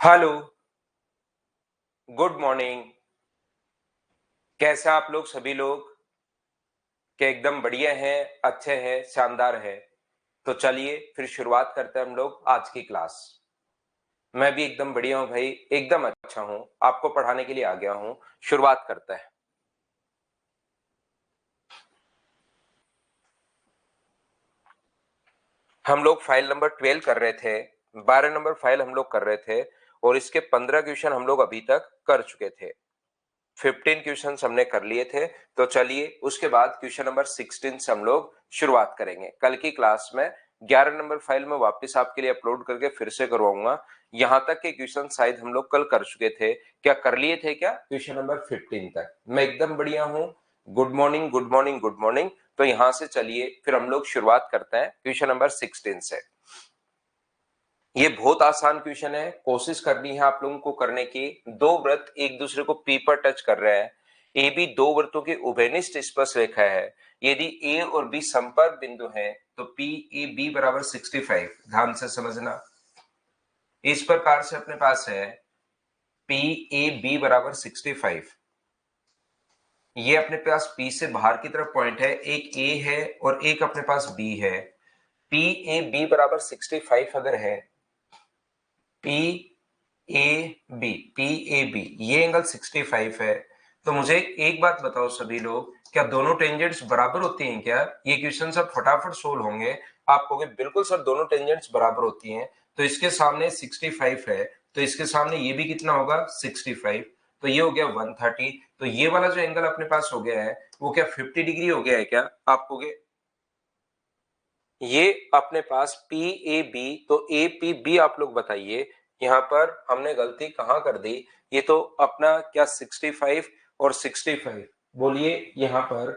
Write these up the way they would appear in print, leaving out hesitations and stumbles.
Hello, good morning. कैसे आप लोग सभी लोग? क्या एकदम बढ़िया हैं, अच्छे हैं, शानदार है? तो चलिए फिर शुरुआत करते हैं हम लोग आज की क्लास। मैं भी एकदम बढ़िया हूं भाई, एकदम अच्छा हूं, आपको पढ़ाने के लिए आ गया हूं। शुरुआत करते हैं। हम लोग फाइल नंबर 12 कर रहे थे, 12 नंबर फाइल हम लोग कर रहे थे और इसके 15 क्वेश्चन हम लोग अभी तक कर चुके थे। 15 क्वेश्चन हमने कर लिए थे। तो चलिए उसके बाद क्वेश्चन नंबर 16 से हम लोग शुरुआत करेंगे। कल की क्लास में 11 नंबर फाइल में वापस आपके लिए अपलोड करके फिर से करवाऊंगा। यहां तक के क्वेश्चन शायद हम लोग कल कर चुके थे। क्या कर लिए थे क्या? क्वेश्चन नंबर 15 तक मैं एकदम बढ़िया हूं। Good morning, good morning, good morning. तो यहां से चलिए फिर हम लोग शुरुआत करते हैं क्वेश्चन नंबर 16 से। ये बहुत आसान क्वेश्चन है, कोशिश करनी है आप लोगों को करने की। दो वृत्त एक दूसरे को पी पर टच कर रहे हैं। ए बी दो वृत्तों की उभयनिष्ठ स्पर्शरेखा है। यदि ए और बी संपर्क बिंदु हैं तो पी ए बी बराबर 65। ध्यान से समझना। इस प्रकार से अपने पास है पी ए बी बराबर 65। ये अपने पास पी से बाहर की तरफ पॉइंट है, एक ए है और एक अपने पास बी है। पी ए बी बराबर 65 अगर है, पी ए बी ये एंगल 65 है। तो मुझे एक बात बताओ सभी लोग, क्या दोनों टेंजेंट्स बराबर होती हैं क्या? ये क्वेश्चन सब फटाफट सोल्व होंगे। आप कहोगे बिल्कुल सर दोनों टेंजेंट्स बराबर होती हैं। तो इसके सामने 65 है, तो इसके सामने ये भी कितना होगा? 65। तो ये हो गया 130। तो ये वाला जो एंगल अपने पास हो गया है वो क्या 50 डिग्री हो गया है क्या? आप कहोगे ये अपने पास पी ए बी, तो ए पी बी आप लोग बताइए यहां पर हमने गलती कहां कर दी? ये तो अपना क्या 65 और 65, बोलिए यहां पर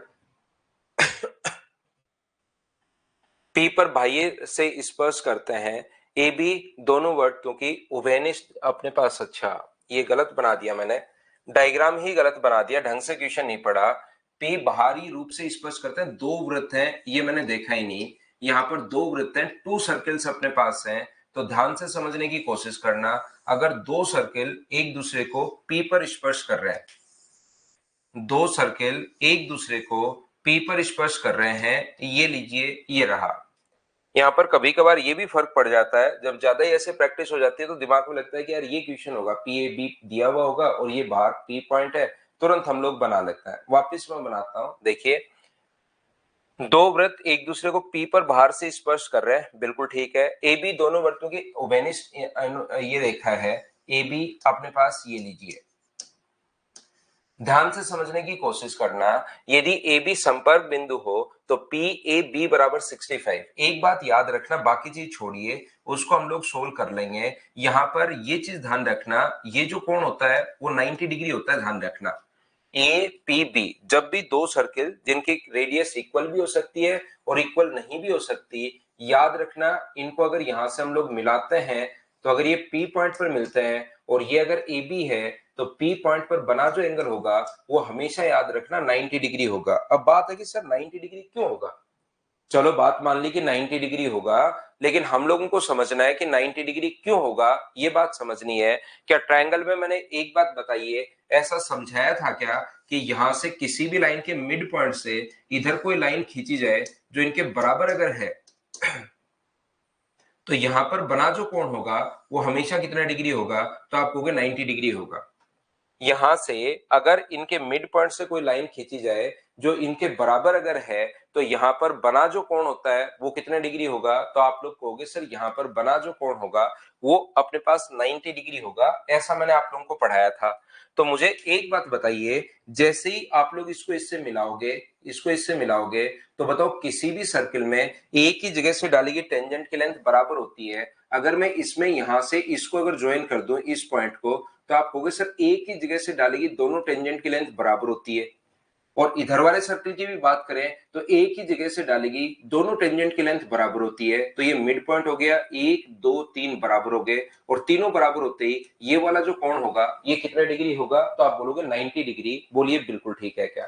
पी पर बाह्य से स्पर्श करते हैं। ए बी दोनों वर्तों की उभयनिष्ठ अपने पास। अच्छा, ये गलत बना दिया मैंने, डायग्राम ही गलत बना दिया, ढंग से क्वेश्चन नहीं पढ़ा। पी बाहरी रूप से स्पर्श करते हैं, दो वृत्त हैं, ये मैंने देखा ही नहीं। यहाँ पर दो वृत्त हैं, टू सर्कल्स अपने पास हैं। तो ध्यान से समझने की कोशिश करना। अगर दो सर्किल एक दूसरे को पी पर स्पर्श कर रहे हैं, दो सर्किल एक दूसरे को पी पर स्पर्श कर रहे हैं, ये लीजिए ये रहा। यहाँ पर कभी कभार ये भी फर्क पड़ जाता है, जब ज्यादा ही ऐसे प्रैक्टिस हो जाती है तो दिमाग में लगता है कि यार ये क्वेश्चन होगा, पी ए बी दिया हुआ होगा और ये बाहर पी पॉइंट है, तुरंत हम लोग बना लेते हैं। वापिस मैं बनाता हूं, देखिए दो वृत्त एक दूसरे को पी पर बाहर से स्पर्श कर रहे हैं, बिल्कुल ठीक है। ए बी दोनों वृत्तों की उभयनिष्ठ ये रेखा है। ए बी अपने पास ये लीजिए, ध्यान से समझने की कोशिश करना। यदि ए बी संपर्क बिंदु हो तो पी ए बी बराबर 65। एक बात याद रखना, बाकी चीज छोड़िए, उसको हम लोग सोल्व कर लेंगे। यहां पर ये चीज ध्यान रखना, ये जो कोण होता है वो 90 डिग्री होता है, ध्यान रखना। ए पी बी जब भी दो सर्किल जिनकी रेडियस इक्वल भी हो सकती है और इक्वल नहीं भी हो सकती, याद रखना इनको अगर यहां से हम लोग मिलाते हैं तो अगर ये पी पॉइंट पर मिलते हैं और ये अगर ए बी है तो पी पॉइंट पर बना जो एंगल होगा वो हमेशा याद रखना 90 डिग्री होगा। अब बात है कि सर 90 डिग्री क्यों होगा? चलो बात मान ली कि 90 डिग्री होगा, लेकिन हम लोगों को समझना है कि 90 डिग्री क्यों होगा, ये बात समझनी है। क्या ट्रायंगल में मैंने एक बात बताइए, ऐसा समझाया था क्या कि यहां से किसी भी लाइन के मिड पॉइंट से इधर कोई लाइन खींची जाए जो इनके बराबर अगर है तो यहां पर बना जो कोण होगा वो हमेशा कितना डिग्री होगा? तो आप कहोगे 90 डिग्री होगा। यहां से अगर इनके मिड पॉइंट से कोई लाइन खींची जाए जो इनके बराबर अगर है तो यहां पर बना जो कोण होता है वो कितने डिग्री होगा? तो आप लोग कहोगे सर यहां पर बना जो कोण होगा वो अपने पास 90 डिग्री होगा, ऐसा मैंने आप लोगों को पढ़ाया था। तो मुझे एक बात बताइए, जैसे ही आप लोग इसको इससे मिलाओगे, इसको इससे मिलाओगे, तो बताओ किसी भी सर्किल में एक ही जगह से डाली गई टेंजेंट की लेंथ बराबर होती है। अगर मैं इसमें यहां से इसको अगर ज्वाइन कर दूं इस पॉइंट को, तो आप कहोगे सर एक ही जगह से डाली गई दोनों टेंजेंट की लेंथ बराबर होती है। और इधर वाले सर्किल की भी बात करें तो एक ही जगह से डाली गई दोनों टेंजेंट की लेंथ बराबर होती है। तो ये मिड पॉइंट हो गया, 1 2 3 बराबर हो गए और तीनों बराबर होते ही ये वाला जो कोण होगा ये कितने डिग्री होगा? तो आप बोलोगे 90 डिग्री। बोलिए बिल्कुल ठीक है क्या?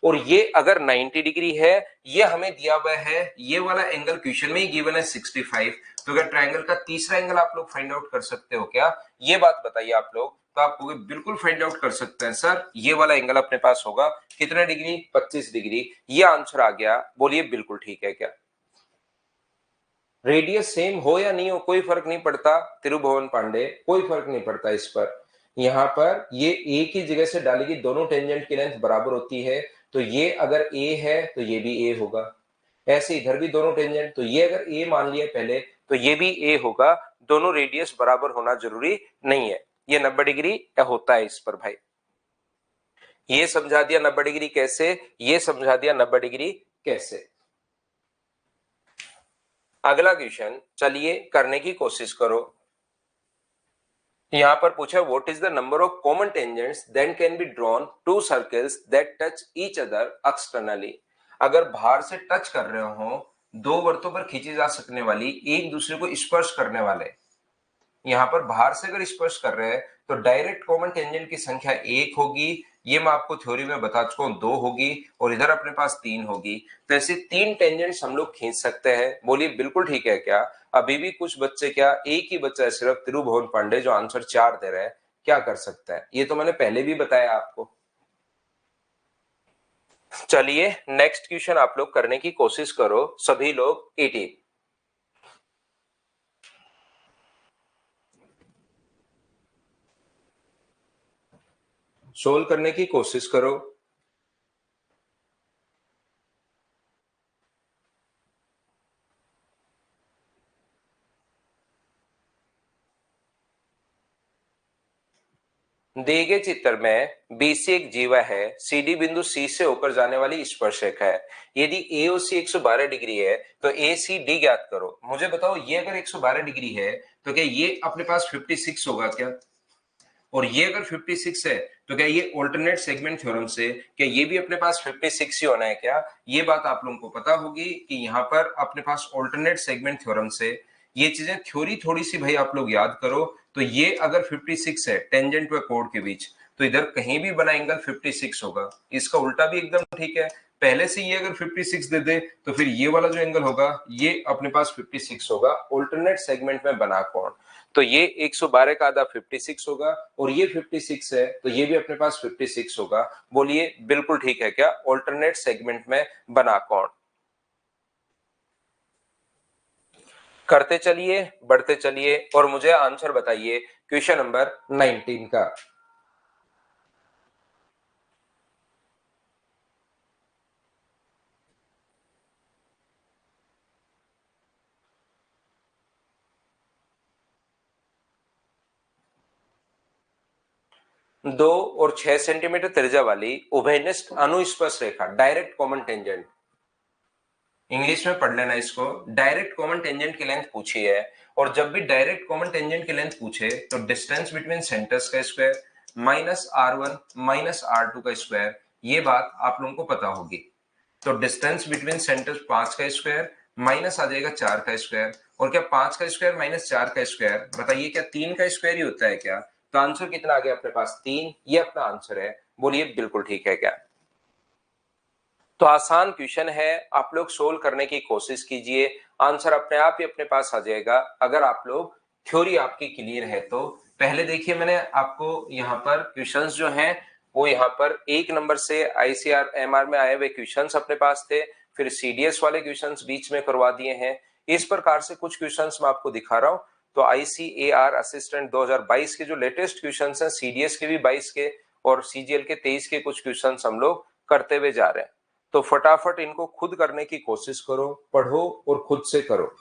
और ये अगर 90 डिग्री है, ये हमें दिया हुआ है, ये वाला एंगल क्वेश्चन में ही गिवन है 65, तो अगर ट्रायंगल का तीसरा एंगल आप लोग फाइंड आउट कर सकते हो क्या, ये बात बताइए आप लोग। तो आप बिल्कुल फाइंड आउट कर सकते हैं सर, ये वाला एंगल अपने पास होगा कितने डिग्री, 25 डिग्री, ये आंसर आ गया। बोलिए बिल्कुल ठीक है क्या। रेडियस सेम हो या नहीं हो कोई फर्क नहीं पड़ता त्रिभुवन पांडे, कोई फर्क नहीं पड़ता इस पर। यहाँ पर ये एक ही जगह से डालेगी, दोनों टेंजेंट की लेंथ बराबर होती है, तो ये अगर ए है तो ये भी ए होगा, ऐसे इधर भी दोनों टेंजेंट, तो ये अगर ए मान लिया पहले तो ये भी ए होगा, दोनों रेडियस बराबर होना जरूरी नहीं है। ये 90 डिग्री होता है इस पर भाई, ये समझा दिया 90 डिग्री कैसे, ये समझा दिया 90 डिग्री कैसे। अगला क्वेश्चन चलिए करने की कोशिश करो। यहां पर पूछा what is the number of common tangents that can be drawn to circles that touch each other externally. अगर बाहर से टच कर रहे हो, दो वृत्तों पर खींची जा सकने वाली, एक दूसरे को स्पर्श करने वाले, यहाँ पर बाहर से अगर स्पर्श कर रहे हैं तो डायरेक्ट कॉमन टेंजेंट की संख्या एक होगी, ये मैं आपको थ्योरी में बता चुका हूं, दो होगी, और इधर अपने पास तीन होगी। तो ऐसे तीन टेंजेंट्स हम लोग खींच सकते हैं। बोलिए बिल्कुल ठीक है क्या। अभी भी कुछ बच्चे, क्या एक ही बच्चा है सिर्फ त्रिभुवन पांडे जो आंसर 4 दे रहे हैं, क्या कर सकता है, ये तो मैंने पहले भी बताया आपको। चलिए नेक्स्ट क्वेश्चन आप लोग करने की कोशिश करो सभी लोग। 18 सोल्व करने की कोशिश करो। दिए गए चित्र में BC एक जीवा है, CD बिंदु C से होकर जाने वाली स्पर्शरेखा है। यदि AOC 112 डिग्री है तो ACD ज्ञात करो। मुझे बताओ ये अगर 112 डिग्री है तो क्या ये अपने पास 56 होगा क्या, और ये अगर 56 है तो क्या ये ऑल्टरनेट सेगमेंट थ्योरम से क्या ये भी अपने पास 56 ही होना है क्या। ये बात आप लोगों को पता होगी कि यहाँ पर अपने पास ऑल्टरनेट सेगमेंट थ्योरम से ये चीजें थ्योरी थोड़ी सी भाई आप लोग याद करो। तो ये अगर 56 है टेंजेंट व कोड के बीच, तो इधर कहीं भी बना एंगल 56 होगा। इसका उल्टा भी एकदम ठीक है, पहले से ये अगर 56 दे दे तो फिर ये वाला जो एंगल होगा ये अपने पास 56 होगा, ऑल्टरनेट सेगमेंट में बना कोण। तो ये 112 का आधा 56 होगा, और ये 56 है तो ये भी अपने पास 56 होगा। बोलिए बिल्कुल ठीक है क्या, ऑल्टरनेट सेगमेंट में बना कोण। करते चलिए, बढ़ते चलिए, और मुझे आंसर बताइए क्वेश्चन नंबर 19 का। दो और 6 सेंटीमीटर त्रिज्या वाली उभयनिष्ठ अनुस्पर्श रेखा, डायरेक्ट कॉमन टेंजेंट, इंग्लिश में पढ़ लेना इसको, डायरेक्ट कॉमन टेंजेंट की लेंथ पूछी है। और जब भी डायरेक्ट कॉमन टेंजेंट की लेंथ पूछे तो डिस्टेंस बिटवीन सेंटर्स का square minus R1 minus R2 का स्क्वायर, ये बात आप लोगों को पता होगी। तो डिस्टेंस बिटवीन सेंटर्स 5 का स्क्वायर माइनस आ जाएगा 4 का स्क्वायर, और क्या 5 का स्क्वायर माइनस 4 का स्क्वायर, बताइए क्या 3 का स्क्वायर ही होता है क्या। तो आंसर कितना आ गया अपने पास 3, ये अपना आंसर है। बोलिए बिल्कुल ठीक है क्या। तो आसान क्वेश्चन है, आप लोग सोल्व करने की कोशिश कीजिए, आंसर अपने आप ही अपने पास आ जाएगा अगर आप लोग थ्योरी आपकी क्लियर है तो। पहले देखिए मैंने आपको यहाँ पर क्वेश्चंस जो हैं वो यहाँ पर 1 नंबर से ICR MR में आए हुए क्वेश्चंस अपने पास थे, फिर CDS वाले क्वेश्चंस बीच में करवा दिए हैं। इस प्रकार से कुछ क्वेश्चंस मैं आपको दिखा रहा हूं। तो ICAR असिस्टेंट 2022 के जो लेटेस्ट क्वेश्चंस हैं, CDS के भी 22 के और CGL के 23 के कुछ क्वेश्चंस हम लोग करते हुए जा रहे हैं। तो फटाफट इनको खुद करने की कोशिश करो, पढ़ो और खुद से करो।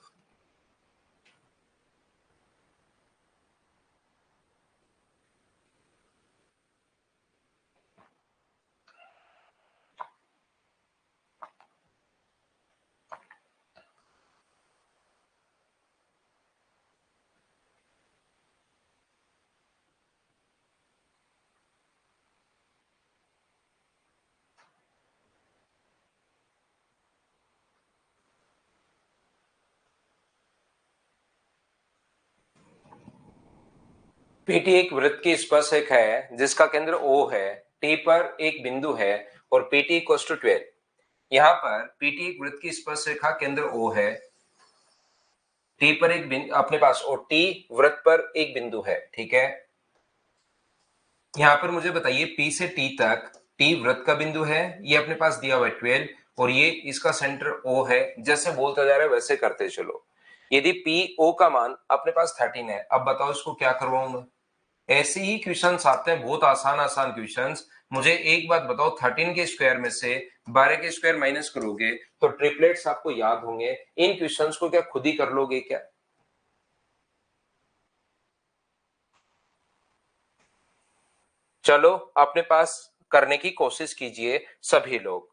PT एक वृत्त की स्पर्शरेखा है जिसका केंद्र O है, T पर एक बिंदु है और PT इक्वल टू 12। यहाँ पर PT एक वृत्त की स्पर्श रेखा केंद्र O है, T पर एक बिंदु अपने पास, और T वृत्त पर एक बिंदु है, ठीक है। यहाँ पर मुझे बताइए P से T तक T वृत्त का बिंदु है, ये अपने पास दिया हुआ है 12, और ये इसका सेंटर O है। जैसे बोलता जा रहा है वैसे करते चलो। यदि PO का मान अपने पास 13 है, अब बताओ इसको क्या करवाऊं मैं। ऐसे ही क्वेश्चंस आते हैं, बहुत आसान आसान क्वेश्चंस। मुझे एक बात बताओ, 13 के स्क्वायर में से 12 के स्क्वायर माइनस करोगे तो ट्रिपलेट्स आपको याद होंगे। इन क्वेश्चंस को क्या खुद ही कर लोगे क्या? चलो अपने पास करने की कोशिश कीजिए सभी लोग।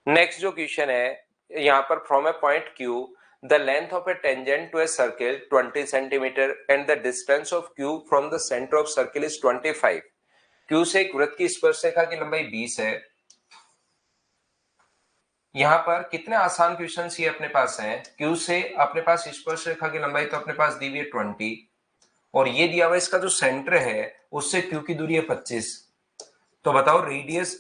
नेक्स्ट जो क्वेश्चन है यहाँ पर, from A point Q the length of a tangent to a circle 20 centimeter and the distance of Q from the center of circle is 25। Q से एक वृत्त की स्पर्श रेखा की लंबाई 20 है। यहाँ पर कितने आसान क्वेश्चन ये अपने पास हैं। Q से अपने पास स्पर्श रेखा की लंबाई तो अपने पास दी हुई है 20, और ये दिया हुआ इसका जो सेंटर है उससे Q की दूरी है 25। तो बताओ रेडियस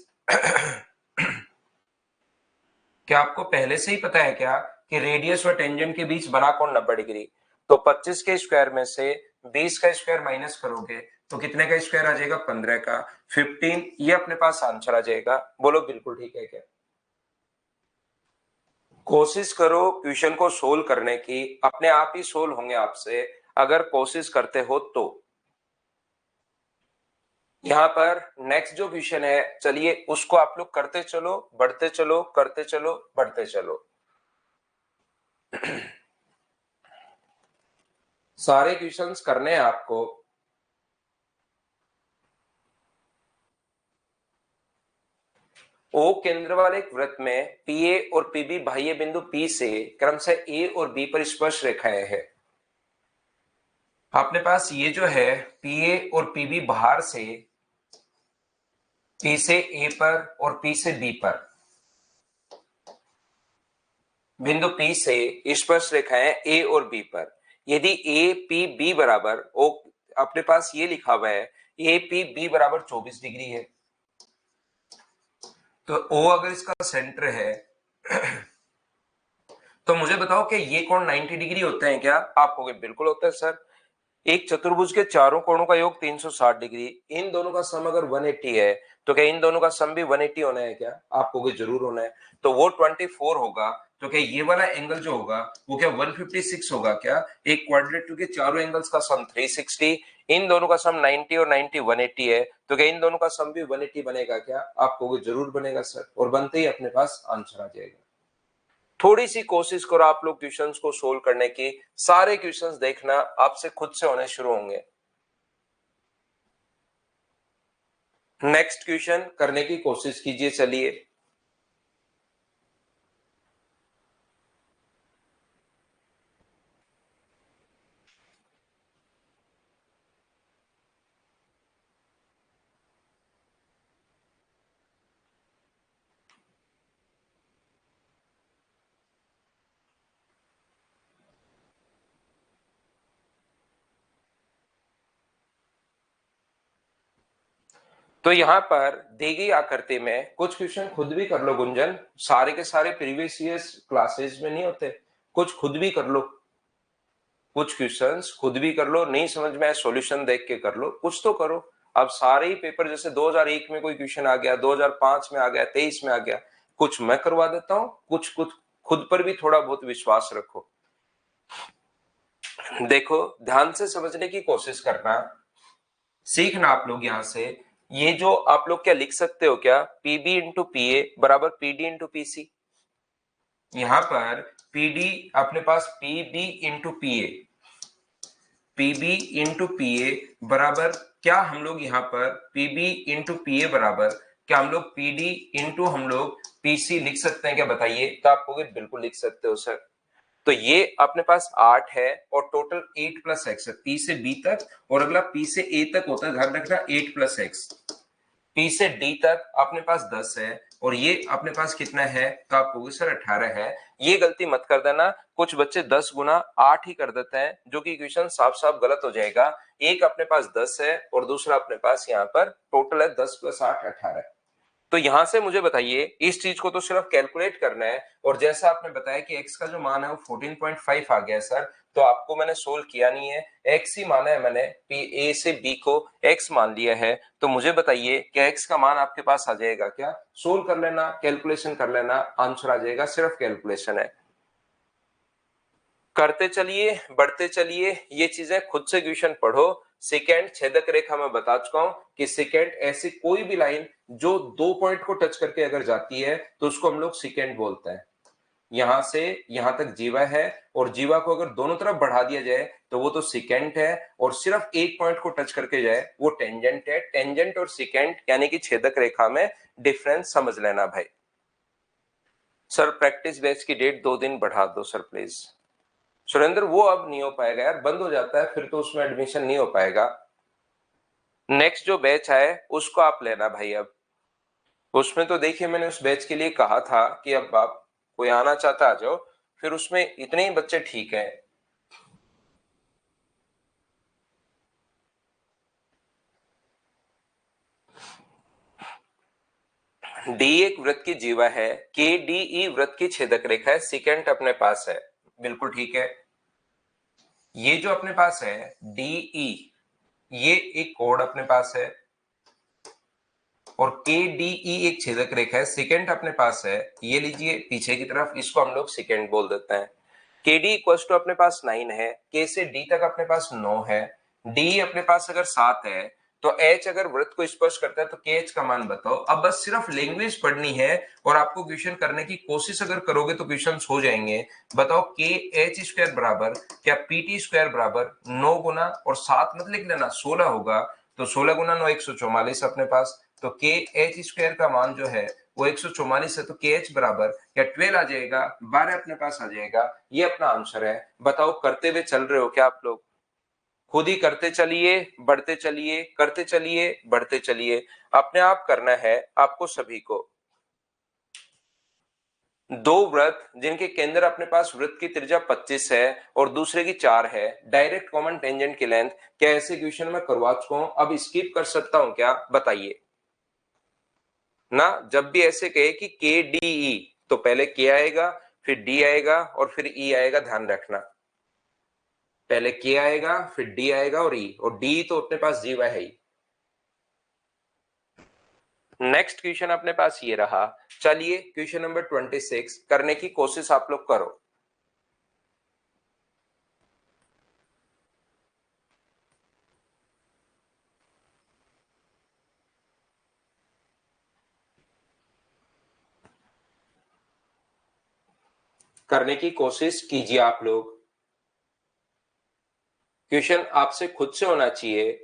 क्या आपको पहले से ही पता है क्या कि रेडियस और टेंजेंट के बीच बना कोण 90 डिग्री। तो 25 के स्क्वायर में से 20 का स्क्वायर माइनस करोगे तो कितने का स्क्वायर आ जाएगा, 15 का, 15। ये अपने पास आंसर आ जाएगा। बोलो बिल्कुल ठीक है क्या? कोशिश करो क्वेश्चन को सोल्व करने की, अपने आप ही सोल्व होंगे आपसे अगर कोशिश करते हो तो। यहाँ पर नेक्स्ट जो क्वेश्चन है, चलिए उसको आप लोग करते चलो, बढ़ते चलो, करते चलो, बढ़ते चलो। सारे क्वेश्चंस करने हैं आपको। ओ केंद्र वाले एक वृत्त में PA और PB बाह्य बिंदु P से क्रमशः A और B पर स्पर्श रेखाएं हैं। अपने पास ये जो है PA और PB बाहर से P से A पर और P से B पर बिंदु P से स्पर्श रेखाएं A और B पर। यदि APB बराबर O, अपने पास ये लिखा हुआ है APB बराबर 24 डिग्री है, तो O अगर इसका सेंटर है तो मुझे बताओ कि ये कोण 90 डिग्री होते हैं क्या? आप कहोगे बिल्कुल होता है सर। एक चतुर्भुज के चारों कोणों का योग 360 डिग्री, इन दोनों का सम अगर 180 है तो क्या इन दोनों का सम भी 180 होना है क्या? आप कहोगे जरूर होना है। तो वो 24 होगा, तो क्या ये वाला एंगल जो होगा वो क्या 156 होगा क्या? एक क्वाड्रिलेटरल के चारों एंगल्स का सम 360, इन दोनों का सम 90 और 90 180 है, तो क्या इन दोनों का सम भी 180 बनेगा क्या? आप कहोगे जरूर बनेगा सर, और बनते ही अपने पास आंसर आ जाएगा। थोड़ी सी कोशिश करो आप लोग क्वेश्चंस को सोल्व करने की, सारे क्वेश्चंस देखना आपसे खुद से होने शुरू होंगे। नेक्स्ट क्वेश्चन करने की कोशिश कीजिए, चलिए। तो यहां पर दी गई आकृति में कुछ क्वेश्चन खुद भी कर लो गुंजन, सारे के सारे प्रीवियस ईयर्स क्लासेस में नहीं होते, कुछ खुद भी कर लो। कुछ क्वेश्चंस खुद भी कर लो, नहीं समझ में आए सॉल्यूशन देख के कर लो, कुछ तो करो। अब सारे ही पेपर, जैसे 2001 में कोई क्वेश्चन आ गया, 2005 में आ गया, 23 में आ गया, कुछ मैं करवा देता हूं, कुछ कुछ खुद पर भी थोड़ा बहुत विश्वास रखो। देखो ध्यान से समझने की कोशिश करना, सीखना आप लोग। यहां से ये जो आप लोग क्या लिख सकते हो क्या, PB इंटू PA बराबर PD इंटू PC। यहां पर PD अपने पास PB into PA, PB into PA बराबर क्या, हम लोग यहाँ पर PB इंटू PA बराबर क्या हम लोग PD इंटू हम लोग PC लिख सकते हैं क्या? बताइए। तो आप कहोगे बिल्कुल लिख सकते हो सर। तो ये अपने पास 8 है और टोटल 8 प्लस एक्स है, P से B तक, और अगला P से A तक होता है, ध्यान रखना 8 प्लस एक्स। P से D तक अपने पास 10 है और ये अपने पास कितना है, तो आप कहोगे सर 18 है। ये गलती मत कर देना, कुछ बच्चे 10 गुना 8 ही कर देते हैं, जो कि इक्वेशन साफ साफ गलत हो जाएगा। एक अपने पास 10 है और दूसरा अपने पास यहाँ पर टोटल है 10 + 8 18। तो यहां से मुझे बताइए, इस चीज को तो सिर्फ कैलकुलेट करना है, और जैसा आपने बताया कि x का जो मान है वो 14.5 आ गया सर, तो आपको मैंने सोल्व किया नहीं है, x ही माना है मैंने, a से b को x मान लिया है। तो मुझे बताइए क्या x का मान आपके पास आ जाएगा क्या? सोल्व कर लेना, कैलकुलेशन कर लेना, आंसर आ जाएगा, सिर्फ कैलकुलेशन है। करते चलिए, बढ़ते चलिए, ये चीजें खुद से क्वेश्चन पढ़ो। सेकेंड छेदक रेखा में बता चुका हूं कि सेकेंड ऐसी कोई भी लाइन जो 2 पॉइंट को टच करके अगर जाती है तो उसको हम लोग सेकेंड बोलते हैं। यहां से यहां तक जीवा है, और जीवा को अगर दोनों तरफ बढ़ा दिया जाए तो वो तो सेकेंड है, और सिर्फ एक पॉइंट को टच करके जाए वो टेंजेंट है। टेंजेंट और सेकेंड यानी कि छेदक रेखा में डिफरेंस समझ लेना भाई। सर प्रैक्टिस बैच की डेट 2 दिन बढ़ा दो सर प्लीज। सुरेंद्र वो अब नहीं हो पाएगा यार, बंद हो जाता है फिर तो उसमें एडमिशन नहीं हो पाएगा। नेक्स्ट जो बैच है उसको आप लेना भाई। अब उसमें तो देखिए मैंने उस बैच के लिए कहा था कि अब आप कोई आना चाहता आ जाओ, फिर उसमें इतने ही बच्चे ठीक है। डी एक वृत्त की जीवा है, के डी ई वृत्त की छेदक रेखा है, सेकेंड अपने पास है, बिल्कुल ठीक है। ये जो अपने पास है डी ई, ये एक कोड अपने पास है, और के डी ई एक छेदक रेखा है, सेकेंड अपने पास है। ये लीजिए पीछे की तरफ, इसको हम लोग सेकेंड बोल देते हैं। के डी इक्वल टू अपने पास 9 है, के से डी तक अपने पास 9 है, डी अपने पास अगर 7 है, तो एच अगर वृत्त को स्पर्श करता है तो के एच का मान बताओ। अब बस सिर्फ लैंग्वेज पढ़नी है, और आपको क्वेश्चन करने की कोशिश अगर करोगे तो क्वेश्चन हो जाएंगे। बताओ के एच स्क्वायर बराबर क्या पी टी स्क्वायर बराबर 9 गुना और 7 मत लिख लेना 16 होगा, तो 16 गुना 9 144 अपने पास, तो के एच स्क्वायर का मान जो है वो 144 है, तो के एच बराबर क्या 12 आ जाएगा, 12 अपने पास आ जाएगा। ये अपना आंसर है। बताओ करते हुए चल रहे हो क्या आप लोग? खुद ही करते चलिए, बढ़ते चलिए, करते चलिए, बढ़ते चलिए, अपने आप करना है आपको सभी को। दो वृत्त जिनके केंद्र अपने पास वृत्त की त्रिज्या 25 है और दूसरे की 4 है, डायरेक्ट कॉमन टेंजेंट की लेंथ, क्या ऐसे क्वेश्चन में करवा चुका हूं, अब स्किप कर सकता हूं क्या बताइए ना? जब भी ऐसे कहे कि के डी ई, तो पहले के आएगा, फिर डी आएगा और फिर ई आएगा, ध्यान रखना। पहले के आएगा, फिर डी आएगा और ई, और डी तो अपने पास जीवा है ही। नेक्स्ट क्वेश्चन अपने पास ये रहा। चलिए क्वेश्चन नंबर 26 करने की कोशिश आप लोग करो। करने की कोशिश कीजिए आप लोग, क्वेश्चन आपसे खुद से होना चाहिए।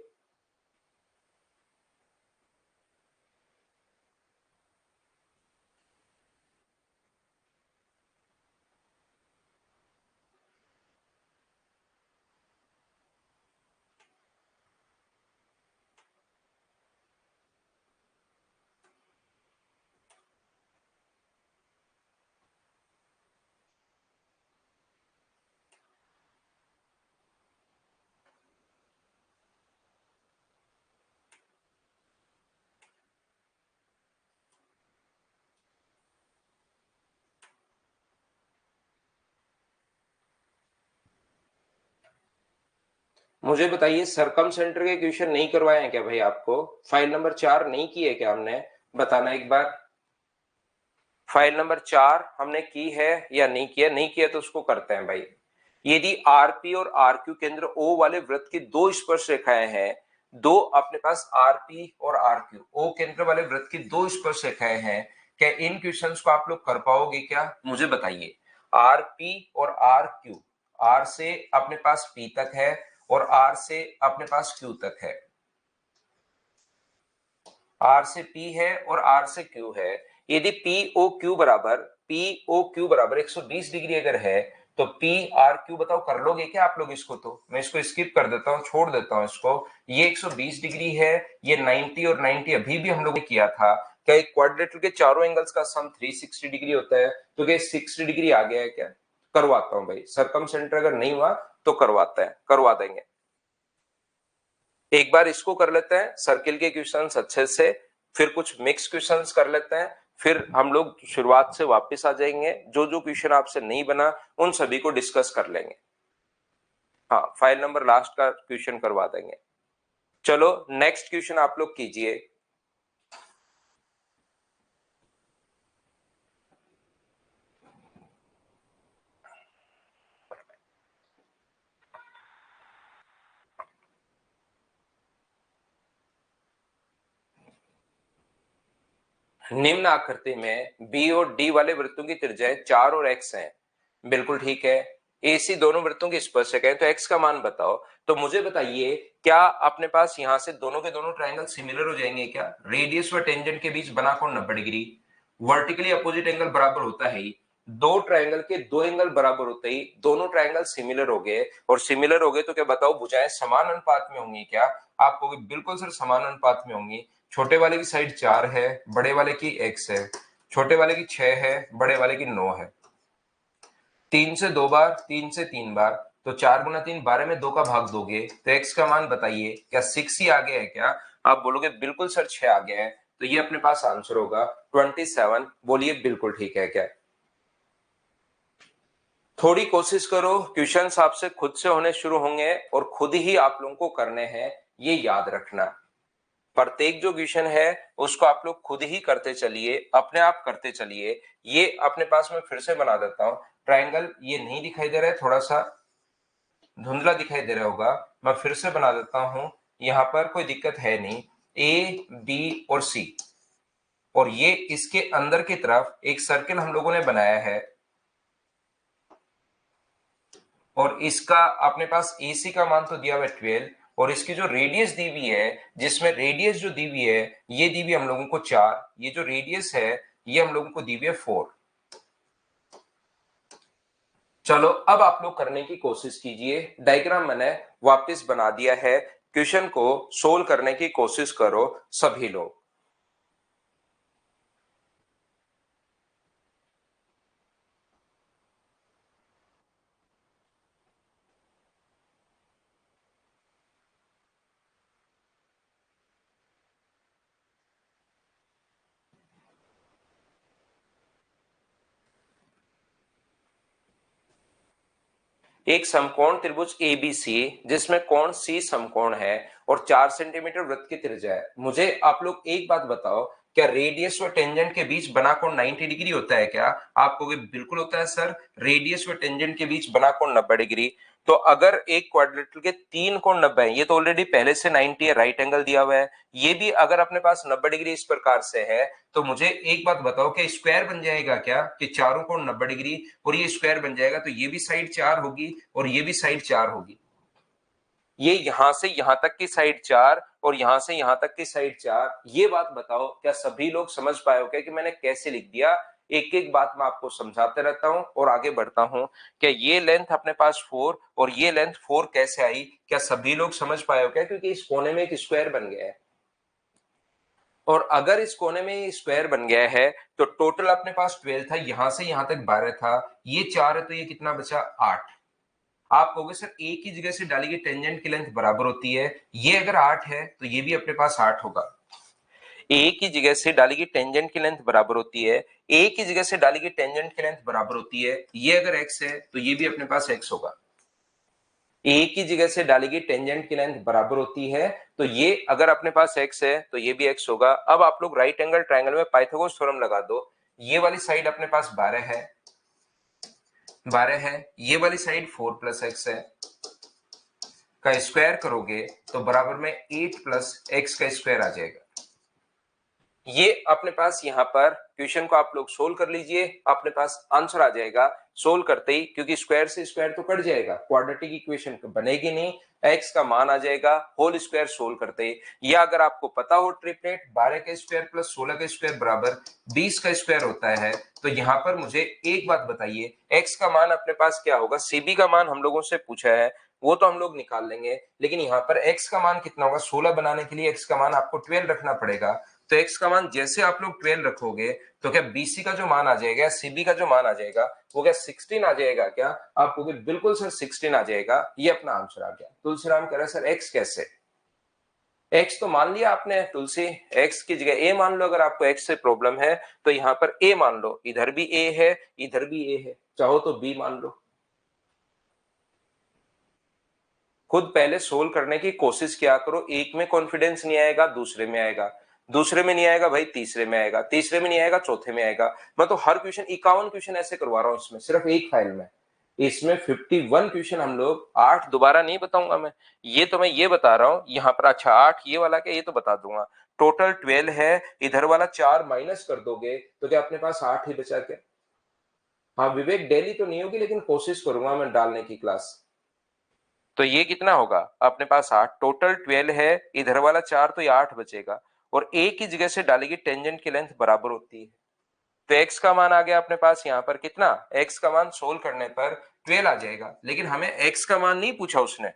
मुझे बताइए सरकम सेंटर के क्वेश्चन नहीं करवाए हैं क्या भाई आपको? फाइल नंबर 4 नहीं की है क्या हमने? बताना एक बार। फाइल नंबर 4 हमने की है या नहीं किया? नहीं किया तो उसको करते हैं भाई। यदि आरपी और आरक्यू केंद्र ओ वाले वृत्त की दो स्पर्श रेखाएं हैं, दो अपने पास आरपी और आरक्यू ओ केंद्र वाले वृत्त की दो स्पर्श रेखाएं हैं, क्या इन क्वेश्चंस को आप लोग कर पाओगे क्या? मुझे बताइए। आरपी और आरक्यू, आर से अपने पास पी तक है और आर से अपने पास क्यू तक है, आर से पी है और आर से क्यू है। यदि पी ओ क्यू बराबर 120 डिग्री अगर है, तो पी आर क्यू बताओ कर लोगे क्या आप लोग इसको? तो मैं इसको स्किप कर देता हूं, छोड़ देता हूं इसको। ये 120 डिग्री है, ये 90 और 90 अभी भी हम लोग ने किया था, क्या एक क्वाड्रेटर के चारों एंगल्स का सम 360 डिग्री होता है? तो क्या 60 डिग्री आ गया है क्या? करवाता हूं भाई, सरकम सेंटर अगर नहीं हुआ तो करवा देंगे। एक बार इसको कर लेते हैं सर्किल के क्वेश्चंस अच्छे से, फिर कुछ मिक्स क्वेश्चंस कर लेते हैं, फिर हम लोग शुरुआत से वापस आ जाएंगे, जो जो क्वेश्चन आपसे नहीं बना उन सभी को डिस्कस कर लेंगे। हाँ, फाइल नंबर लास्ट का क्वेश्चन करवा देंगे। चलो नेक्स्ट क्वेश्चन आप लोग कीजिए। निम्न आकृति में बी और डी वाले वृत्तों की त्रिज्याएं 4 और x हैं। बिल्कुल ठीक है। AC दोनों वृत्तों के स्पर्शक हैं, तो x का मान बताओ। तो मुझे बताइए, क्या अपने पास यहां से दोनों के दोनों ट्रायंगल सिमिलर हो जाएंगे क्या? रेडियस व टेंजेंट के बीच बना कोण 90 डिग्री, वर्टिकली अपोजिट एंगल बराबर होता है ही, दो ट्रायंगल के दो एंगल बराबर होते ही दोनों ट्रायंगल सिमिलर हो गए, और सिमिलर हो गए तो क्या बताओ भुजाएं समान अनुपात में होंगी क्या? आप कहोगे बिल्कुल सर समान अनुपात में होंगी। छोटे वाले की साइड 4 है, बड़े वाले की x है, छोटे वाले की 6 है, बड़े वाले की 9 है। 3 से 2 बार, 3 से 3 बार, तो 4 गुना 3 12 में 2 का भाग दोगे तो x का मान बताइए, क्या 6 ही आ गया है क्या? आप बोलोगे बिल्कुल सर 6 आ गया है, तो ये अपने पास आंसर होगा 27। बोलिए बिल्कुल ठीक है क्या? थोड़ी कोशिश करो, क्वेश्चंस आपसे खुद से होने शुरू होंगे और खुद ही आप लोगों को करने हैं, ये याद रखना। प्रत्येक जो क्वेश्चन है उसको आप लोग खुद ही करते चलिए, अपने आप करते चलिए। ये अपने पास में फिर से बना देता हूं। ट्रायंगल ये नहीं दिखाई दे रहा है, थोड़ा सा धुंधला दिखाई दे रहा होगा, मैं फिर से बना देता हूं। यहां पर कोई दिक्कत है नहीं। ए बी और सी, और ये इसके अंदर की तरफ एक सर्किल हम लोगों ने बनाया है, और इसका अपने पास AC का मान तो दिया हुआ है 12, और इसकी जो रेडियस दी हुई है, जिसमें रेडियस जो दी हुई है ये दी हुई हम लोगों को 4, ये जो रेडियस है ये हम लोगों को दी हुई है 4। चलो अब आप लोग करने की कोशिश कीजिए। डायग्राम मैंने वापस बना दिया है, क्वेश्चन को सोल्व करने की कोशिश करो सभी लोग। एक समकोण त्रिभुज ABC जिसमें कोण C समकोण है और 4 सेंटीमीटर वृत्त की त्रिज्या है। मुझे आप लोग एक बात बताओ, क्या रेडियस और टेंजेंट के बीच बना कोण 90 डिग्री होता है क्या? आप कहोगे बिल्कुल होता है सर, रेडियस और टेंजेंट के बीच बना कोण 90 डिग्री। तो अगर एक क्वाड्रेटर के 3 कोण 90 है, ये तो ऑलरेडी पहले से 90 है, राइट एंगल दिया हुआ है, ये भी अगर अपने पास 90 डिग्री इस प्रकार से है, तो मुझे एक बात बताओ कि स्क्वायर बन जाएगा क्या? कि चारों कोण 90 डिग्री और ये स्क्वायर बन जाएगा, तो ये भी साइड 4 होगी और ये भी साइड 4 होगी। ये यहां से यहां तक की साइड 4 और यहां से यहां तक की साइड 4। ये बात बताओ, क्या सभी लोग समझ पाए हो क्या कि मैंने कैसे लिख दिया? एक एक बात मैं आपको समझाते रहता हूं और आगे बढ़ता हूं। क्या ये लेंथ अपने पास 4 और ये लेंथ 4 कैसे आई? क्या सभी लोग समझ पाए हो क्या? क्योंकि इस कोने में एक स्क्वायर बन गया है, और अगर इस कोने में स्क्वायर बन गया है तो टोटल अपने पास 12 था, यहां से यहां तक 12 था, ये 4 है तो ये कितना बचा? 8। आप कहोगे सर एक ही जगह से डाली गई टेंजेंट की लेंथ बराबर होती है, ये अगर 8 है तो ये भी अपने पास 8 होगा। एक ही जगह से डाली गई टेंजेंट की लेंथ बराबर होती है, एक ही जगह से डाली गई टेंजेंट की लेंथ बराबर होती है, ये अगर x है तो ये भी अपने पास x होगा। एक ही जगह से डाली गई टेंजेंट की लेंथ बराबर होती है, तो ये अगर अपने पास x है तो ये भी x होगा। अब आप लोग राइट एंगल ट्रायंगल में पाइथागोरस थ्योरम लगा दो। ये वाली साइड अपने पास 12 है, 12 है, ये वाली साइड 4 प्लस एक्स है, का स्क्वायर करोगे तो बराबर में 8 प्लस एक्स का स्क्वायर आ जाएगा। ये अपने पास यहाँ पर क्वेश्चन को आप लोग सोल्व कर लीजिए, अपने पास आंसर आ जाएगा सोल्व करते ही, क्योंकि स्क्वायर से स्क्वायर तो कट जाएगा, क्वाड्रेटिक इक्वेशन बनेगी नहीं, एक्स का मान आ जाएगा होल स्क्वायर सोल्व करते ही। या अगर आपको पता हो ट्रिपलेट 12 का स्क्वायर प्लस 16 का स्क्वायर बराबर 20 का स्क्वायर होता है, तो यहाँ पर मुझे एक बात बताइए, एक्स का मान अपने पास क्या होगा? सीबी का मान हम लोगों से पूछा है, वो तो हम लोग निकाल लेंगे, लेकिन यहाँ पर x का मान कितना होगा? 16 बनाने के लिए x का मान आपको 12 रखना पड़ेगा, तो x का मान जैसे आप लोग 12 रखोगे तो क्या BC का जो मान आ जाएगा, CB का जो मान आ जाएगा वो क्या 16 आ जाएगा क्या? आप कहोगे बिल्कुल सर 16 आ जाएगा, ये अपना आंसर आ गया। तुलसीराम कह रहे सर x कैसे? x तो मान लिया आपने तुलसी, x की जगह a मान लो। अगर आपको x से प्रॉब्लम है तो यहाँ पर a मान लो, इधर भी a है इधर भी a है, चाहो तो b मान लो। खुद पहले सोल्व करने की कोशिश किया करो, एक में कॉन्फिडेंस नहीं आएगा दूसरे में आएगा, दूसरे में नहीं आएगा भाई तीसरे में आएगा, तीसरे में नहीं आएगा चौथे में आएगा। मैं तो हर क्वेश्चन 51 क्वेश्चन ऐसे करवा रहा हूं इसमें, सिर्फ एक फाइल में। इसमें 51 क्वेश्चन हम लोग, 8 दोबारा नहीं बताऊंगा मैं, ये तो मैं ये बता रहा हूं यहाँ पर। अच्छा 8 ये वाला क्या, ये तो बता दूंगा। टोटल 12 है, इधर वाला 4 माइनस कर दोगे तो क्या अपने पास 8 ही बचा क्या? हाँ विवेक, डेली तो नहीं होगी लेकिन कोशिश करूंगा मैं डालने की क्लास। तो ये कितना होगा अपने पास 8, टोटल 12 है, इधर वाला 4 तो ये 8 बचेगा, और एक ही जगह से डालेगी, टेंजेंट की लेंथ बराबर होती है। तो x का मान आ गया अपने पास यहाँ पर कितना, x का मान सोल्व करने पर 12 आ जाएगा। लेकिन हमें x का मान नहीं पूछा उसने,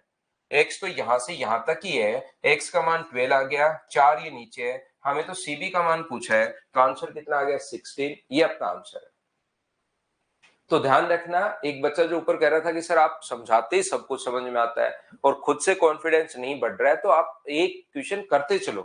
x तो यहां से यहां तक ही है, x का मान 12 आ गया, 4 ये नीचे है, हमें तो CB का मान पूछा है, तो आंसर कितना आ गया 16, ये अपना आंसर है। तो ध्यान रखना, एक बच्चा जो ऊपर कह रहा था कि सर आप समझाते ही सब कुछ समझ में आता है और खुद से कॉन्फिडेंस नहीं बढ़ रहा है, तो आप एक क्वेश्चन करते चलो,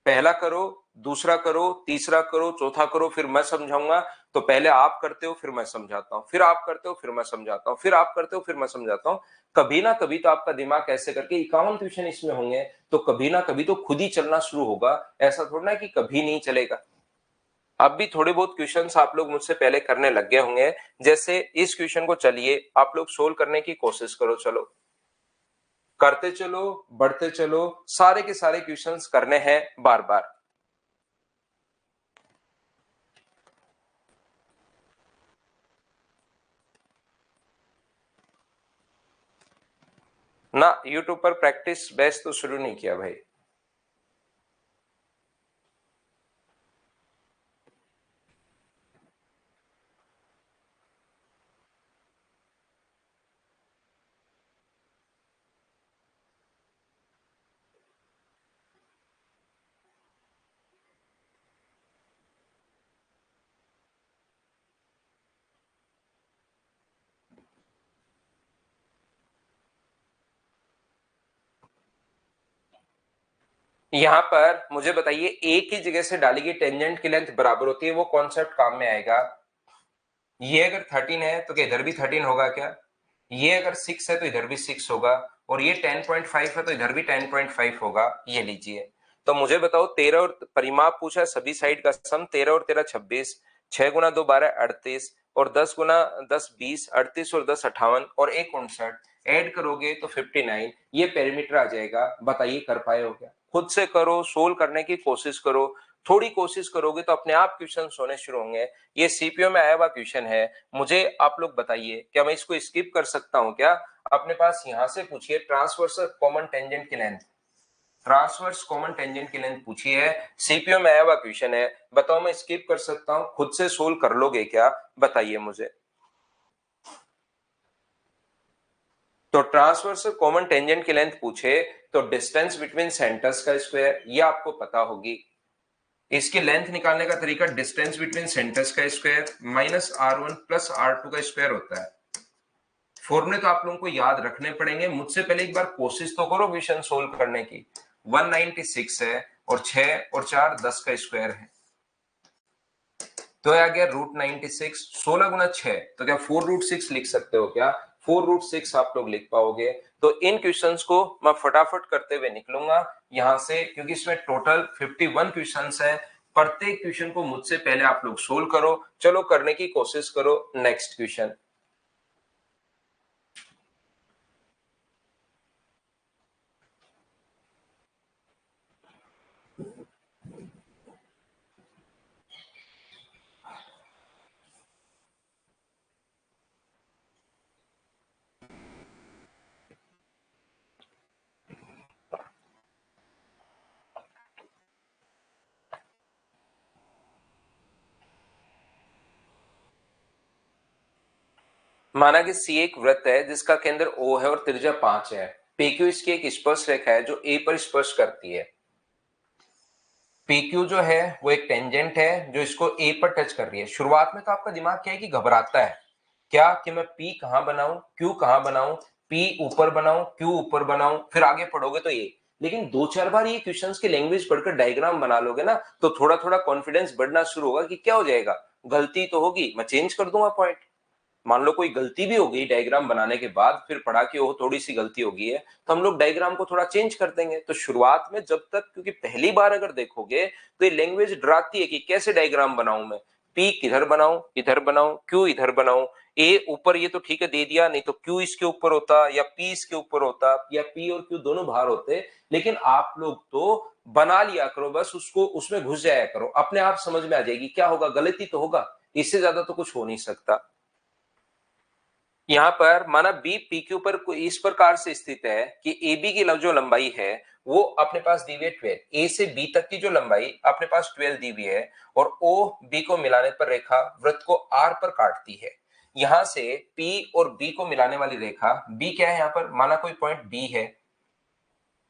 पहला करो, दूसरा करो, तीसरा करो, चौथा करो, फिर मैं समझाऊंगा। तो पहले आप करते हो फिर मैं समझाता हूँ, फिर आप करते हो फिर मैं समझाता हूँ, फिर आप करते हो फिर मैं समझाता हूँ। कभी ना कभी तो आपका दिमाग ऐसे करके 51 क्वेश्चन इसमें होंगे, तो कभी ना कभी तो खुद ही चलना शुरू होगा, ऐसा थोड़ा ना कि कभी नहीं चलेगा। अब भी थोड़े बहुत क्वेश्चंस आप लोग मुझसे पहले करने लग गए होंगे, जैसे इस क्वेश्चन को चलिए आप लोग सोल्व करने की कोशिश करो, चलो करते चलो, बढ़ते चलो, सारे के सारे क्वेश्चंस करने हैं बार बार। ना यूट्यूब पर प्रैक्टिस बेस्ट तो शुरू नहीं किया भाई। यहां पर मुझे बताइए, एक ही जगह से डाली टेंजेंट की लेंथ बराबर होती है, वो कॉन्सेप्ट काम में आएगा? ये अगर 13 है तो क्या इधर भी 13 होगा क्या? ये अगर 6 है तो इधर भी 6 होगा, और ये 10.5 है तो इधर भी 10.5 होगा। ये लीजिए, तो मुझे बताओ 13 और परिमाप पूछा है, सभी साइड का सम, 13 और 13 26, 6 गुना 2 12 38, और 10 गुना 10 20, 38 और 10 58, और 1 59, ऐड करोगे तो 59, ये पेरीमीटर आ जाएगा। बताइए कर पाए हो क्या? खुद से करो, सोल्व करने की कोशिश करो, थोड़ी कोशिश करोगे तो अपने आप क्वेश्चन होने शुरू होंगे। ये सीपीओ में आया हुआ क्वेश्चन है, मुझे आप लोग बताइए क्या मैं इसको स्किप कर सकता हूं क्या? अपने पास यहां से पूछिए ट्रांसवर्स कॉमन टेंजेंट की लेंथ, ट्रांसवर्स कॉमन टेंजेंट की लेंथ पूछी है, सीपीओ में आया हुआ क्वेश्चन है, बताओ मैं स्किप कर सकता हूं? खुद से सोल्व कर लोगे क्या? बताइए मुझे। तो ट्रांसवर्स कॉमन टेंजेंट की लेंथ पूछे तो डिस्टेंस बिटवीन सेंटर्स का स्क्वायर, ये आपको पता होगी। इसकी लेंथ निकालने का तरीका डिस्टेंस बिटवीन सेंटर्स का square minus R1 plus R2 का स्क्वायर होता है। फॉर्मूले तो आप लोगों को याद रखने पड़ेंगे, मुझसे पहले एक बार कोशिश तो करो क्वेश्चन सोल्व करने की। 196 है, और 6 और 4 10 का स्क्वायर है, तो आ गया √96, 16 गुना 6, तो क्या 4√6 लिख सकते हो क्या? 4√6 आप लोग लिख पाओगे? तो इन क्वेश्चंस को मैं फटाफट करते हुए निकलूंगा यहां से, क्योंकि इसमें टोटल 51 क्वेश्चंस है। प्रत्येक क्वेश्चन को मुझसे पहले आप लोग सोल्व करो, चलो करने की कोशिश करो। नेक्स्ट क्वेश्चन, माना कि सी एक वृत्त है जिसका केंद्र ओ है और त्रिज्या 5 है। पीक्यू इसकी एक स्पर्श रेखा है जो ए पर स्पर्श करती है। PQ जो है वो एक टेंजेंट है जो इसको A पर टच कर रही है। शुरुआत में तो आपका दिमाग क्या है कि घबराता है, क्या कि मैं P कहां बनाऊं, Q कहां बनाऊं, P ऊपर बनाऊं, Q ऊपर बनाऊं, फिर आगे पढ़ोगे तो ये। लेकिन दो चार बार ये क्वेश्चंस की लैंग्वेज पढ़कर डायग्राम बना लोगे ना, तो थोड़ा थोड़ा कॉन्फिडेंस बढ़ना शुरू होगा कि क्या हो जाएगा, गलती तो होगी, मैं चेंज कर दूंगा पॉइंट। मान लो कोई गलती भी हो गई डायग्राम बनाने के बाद, फिर पढ़ा कि वो थोड़ी सी गलती हो गई है, तो हम लोग डायग्राम को थोड़ा चेंज कर देंगे। तो शुरुआत में जब तक, क्योंकि पहली बार अगर देखोगे तो ये लैंग्वेज डराती है कि कैसे डायग्राम बनाऊं मैं, पी किधर बनाऊं, इधर बनाऊं, क्यू इधर बनाऊं, ए ऊपर ये तो ठीक है दे दिया, नहीं तो क्यू इसके ऊपर होता या पी इसके ऊपर होता या पी और क्यू दोनों बाहर होते। लेकिन आप लोग तो बना लिया करो, बस उसको उसमें घुस जाया करो, अपने आप समझ में आ जाएगी क्या होगा, गलती तो होगा, इससे ज्यादा तो कुछ हो नहीं सकता। यहाँ पर माना बी पी क्यू पर इस प्रकार से स्थित है कि ए बी की जो लंबाई है वो अपने पास दी हुई है 12, ए से बी तक की जो लंबाई अपने पास 12 दी हुई है, और ओ बी को मिलाने पर रेखा वृत्त को आर पर काटती है। यहां से पी और बी को मिलाने वाली रेखा बी क्या है, यहाँ पर माना कोई पॉइंट बी है,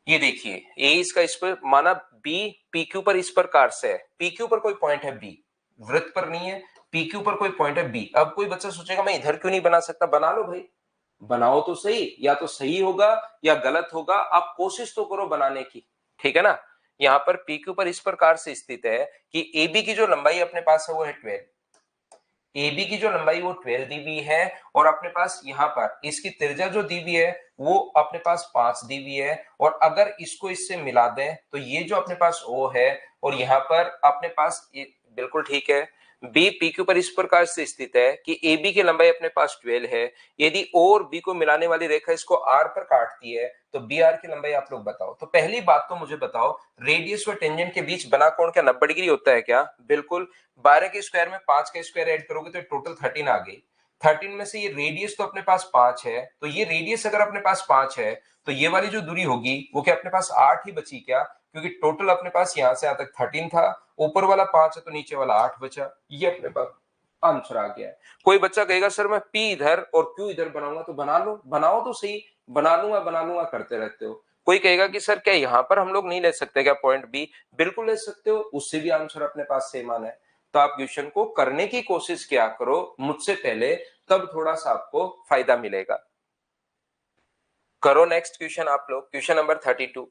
ये देखिए ए इसका इस पर माना बी पी क्यू पर इस प्रकार से है, पी क्यू पर कोई पॉइंट है बी, वृत्त पर नहीं है, पी क्यू पर कोई पॉइंट है बी। अब कोई बच्चा सोचेगा मैं इधर क्यों नहीं बना सकता, बना लो भाई, बनाओ तो सही, या तो सही होगा या गलत होगा, आप कोशिश तो करो बनाने की, ठीक है ना। यहाँ पर PQ पर इस प्रकार से स्थित है कि AB की जो लंबाई अपने पास है वो है 12, AB की जो लंबाई वो 12 दी हुई है, और अपने पास यहाँ पर इसकी त्रिज्या जो दी हुई है वो अपने पास 5 दी हुई है, और अगर इसको इससे मिला दें तो ये जो अपने पास O है, और यहाँ पर अपने पास ये बिल्कुल ठीक है, बी पी क्यू पर इस प्रकार से स्थित है कि ए बी की लंबाई अपने पास 12 है, यदि ओ और बी को मिलाने वाली रेखा इसको आर पर काटती है तो बी आर की लंबाई आप लोग बताओ। तो पहली बात तो मुझे बताओ, रेडियस और टेंजेंट के बीच बना कोण क्या 90 डिग्री होता है क्या? बिल्कुल। 12 के स्क्वायर में 5 का स्क्वायर ऐड करोगे तो टोटल 13 आ गई। 13 में से ये रेडियस तो अपने पास 5 है, तो ये रेडियस अगर अपने पास 5 है तो ये वाली जो दूरी होगी वो क्या अपने पास 8 ही बची क्या? क्योंकि टोटल अपने पास यहां से यहां तक 13 था, ऊपर वाला 5 है तो नीचे वाला 8 बचा, ये अपने पास आंसर आ गया है। कोई बच्चा कहेगा सर मैं पी इधर और क्यू इधर बनाऊंगा, तो बना लो, बनाओ तो सही, बना लूंगा करते रहते हो। कोई कहेगा कि सर क्या यहाँ पर हम लोग नहीं ले सकते क्या पॉइंट बी? बिल्कुल ले सकते हो, उससे भी आंसर अपने पास सेम आना है। तो आप क्वेश्चन को करने की कोशिश किया करो मुझसे पहले, तब थोड़ा सा आपको फायदा मिलेगा। करो नेक्स्ट क्वेश्चन आप लोग, क्वेश्चन नंबर 32।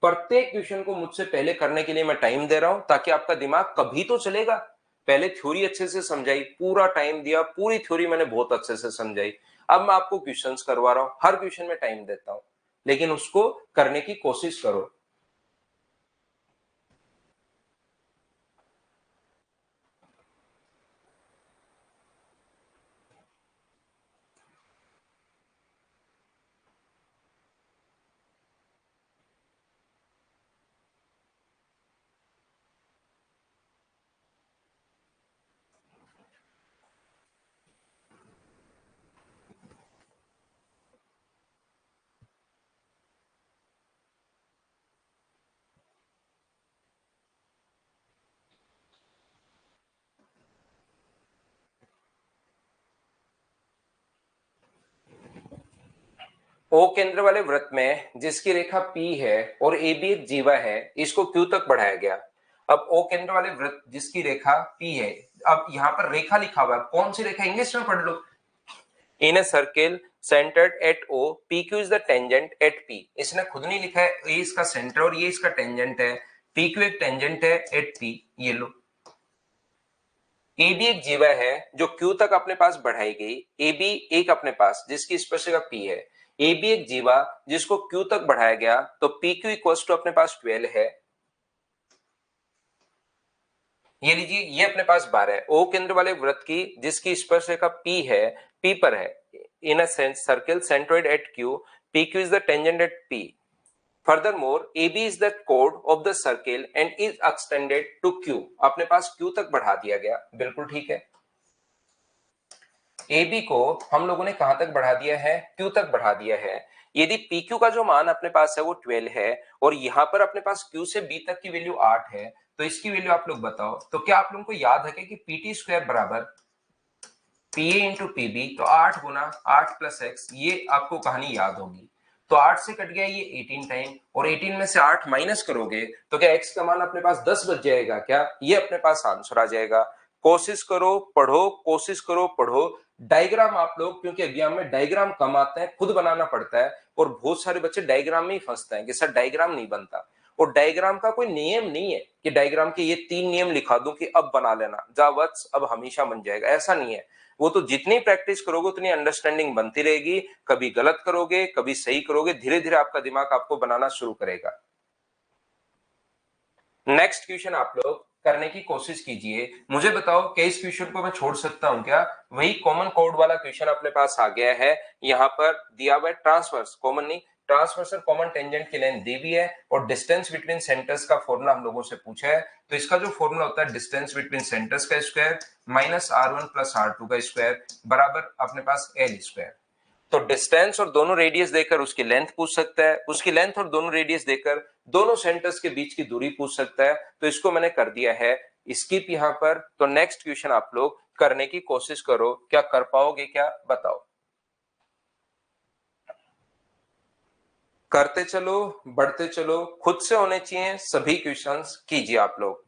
प्रत्येक क्वेश्चन को मुझसे पहले करने के लिए मैं टाइम दे रहा हूं ताकि आपका दिमाग कभी तो चलेगा। पहले थ्योरी अच्छे से समझाई, पूरा टाइम दिया, पूरी थ्योरी मैंने बहुत अच्छे से समझाई। अब मैं आपको क्वेश्चंस करवा रहा हूं, हर क्वेश्चन में टाइम देता हूं, लेकिन उसको करने की कोशिश करो। ओ केंद्र वाले वृत्त में जिसकी रेखा P है और ए बी एक जीवा है, इसको Q तक बढ़ाया गया। अब ओ केंद्र वाले वृत्त जिसकी रेखा P है, अब यहाँ पर रेखा लिखा हुआ है, कौन सी रेखा, इंग्लिश में पढ़ लो। In a circle centered at O, PQ is the tangent at P। इसने खुद नहीं लिखा है, ए इसका सेंटर और ये इसका टेंजेंट है, PQ एक टेंजेंट है एट P, ये लो। ए बी एक जीवा है जो Q तक अपने पास बढ़ाई गई, ए बी एक अपने पास जिसकी स्पर्शिका P है, ए बी एक जीवा जिसको Q तक बढ़ाया गया, तो पी क्यू इक्वल टू अपने पास 12 है। ये लीजिए ये अपने पास 12 है। ओ केंद्र वाले वृत्त की जिसकी स्पर्शरेखा P है, P पर है, in a sense circle centroid at Q, PQ is the tangent at P. Furthermore, AB is the chord of the circle and is extended to Q. अपने पास Q तक बढ़ा दिया गया, बिल्कुल ठीक है। ए बी को हम लोगों ने कहां तक बढ़ा दिया है, Q तक बढ़ा दिया है। यदि PQ का जो मान अपने पास है वो 12 है, और यहां पर अपने पास Q से B तक की वैल्यू 8 है, तो इसकी वैल्यू आप लोग बताओ। तो क्या आप लोगों को याद है कि PT स्क्वायर बराबर PA इंटू PB, तो 8 गुना 8 प्लस एक्स, ये आपको कहानी याद होगी। तो 8 से कट गया ये 18 टाइम, और 18 में से 8 माइनस करोगे तो क्या x का मान अपने पास 10 बच जाएगा क्या? ये अपने पास आंसर आ जाएगा। कोशिश करो पढ़ो, कोशिश करो पढ़ो। डायग्राम आप लोग, क्योंकि एग्जाम में डायग्राम कम आते हैं, खुद बनाना पड़ता है, और बहुत सारे बच्चे डायग्राम में ही फंसते हैं कि सर डायग्राम नहीं बनता। और डायग्राम का कोई नियम नहीं है कि डायग्राम के ये 3 नियम लिखा दूं कि अब बना लेना, जा वत्स अब हमेशा बन जाएगा, ऐसा नहीं है। वो तो जितनी प्रैक्टिस करोगे उतनी अंडरस्टैंडिंग बनती रहेगी, कभी गलत करोगे कभी सही करोगे, धीरे धीरे आपका दिमाग आपको बनाना शुरू करेगा। नेक्स्ट क्वेश्चन आप लोग करने की कोशिश कीजिए, मुझे बताओ कि इस क्वेश्चन को मैं छोड़ सकता हूं क्या? वही कॉमन कोड वाला क्वेश्चन अपने पास आ गया है, यहाँ पर दिया हुआ है ट्रांसवर्स, कॉमन नहीं, ट्रांसवर्स और कॉमन टेंजेंट की लेंथ दी हुई है, और डिस्टेंस बिटवीन सेंटर्स का फॉर्मूला हम लोगों से पूछा है। तो इसका जो फॉर्मूला होता है डिस्टेंस बिटवीन सेंटर्स का square minus r1 plus r2 का स्क्वायर बराबर अपने पास l स्क्वायर। तो डिस्टेंस और दोनों रेडियस देकर उसकी लेंथ पूछ सकता है, उसकी लेंथ और दोनों रेडियस देकर दोनों सेंटर्स के बीच की दूरी पूछ सकता है। तो इसको मैंने कर दिया है स्किप यहां पर। तो नेक्स्ट क्वेश्चन आप लोग करने की कोशिश करो, क्या कर पाओगे क्या? बताओ। करते चलो, बढ़ते चलो, खुद से होने चाहिए सभी क्वेश्चंस, कीजिए आप लोग।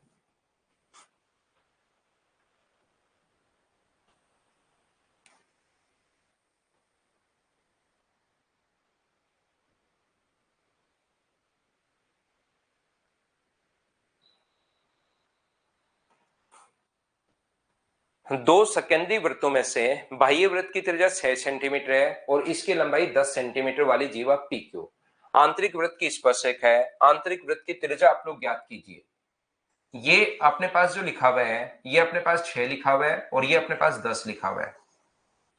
दो सेकेंडरी वृत्तों में से बाह्य वृत्त की त्रिज्या 6 सेंटीमीटर है और इसकी लंबाई 10 सेंटीमीटर वाली जीवा PQ आंतरिक वृत्त की स्पर्शक है। आंतरिक वृत्त की त्रिज्या आप लोग ज्ञात कीजिए। ये अपने पास जो लिखा हुआ है, ये अपने पास 6 लिखा हुआ है और ये अपने पास 10 लिखा हुआ है।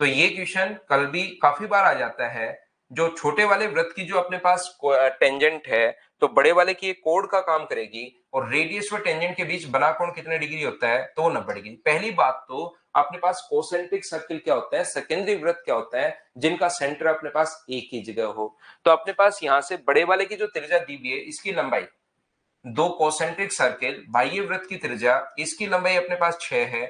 तो ये क्वेश्चन कल भी काफी बार आ जाता है। जो छोटे वाले वृत्त की जो अपने पास टेंजेंट है, तो बड़े वाले की कोण का काम करेगी, और रेडियस व टेंजेंट के बीच बना कोण कितने डिग्री होता है? तो 90 डिग्री। पहली बात तो अपने पास कोसेंट्रिक सर्किल क्या होता है, सेकेंडरी वृत्त क्या होता है, जिनका सेंटर अपने पास एक ही जगह हो। तो अपने पास यहां से बड़े वाले की जो त्रिज्या दी हुई है, इसकी लंबाई, दो कोसेंट्रिक सर्किल बाह्य वृत्त की त्रिज्या, इसकी लंबाई अपने पास 6 है,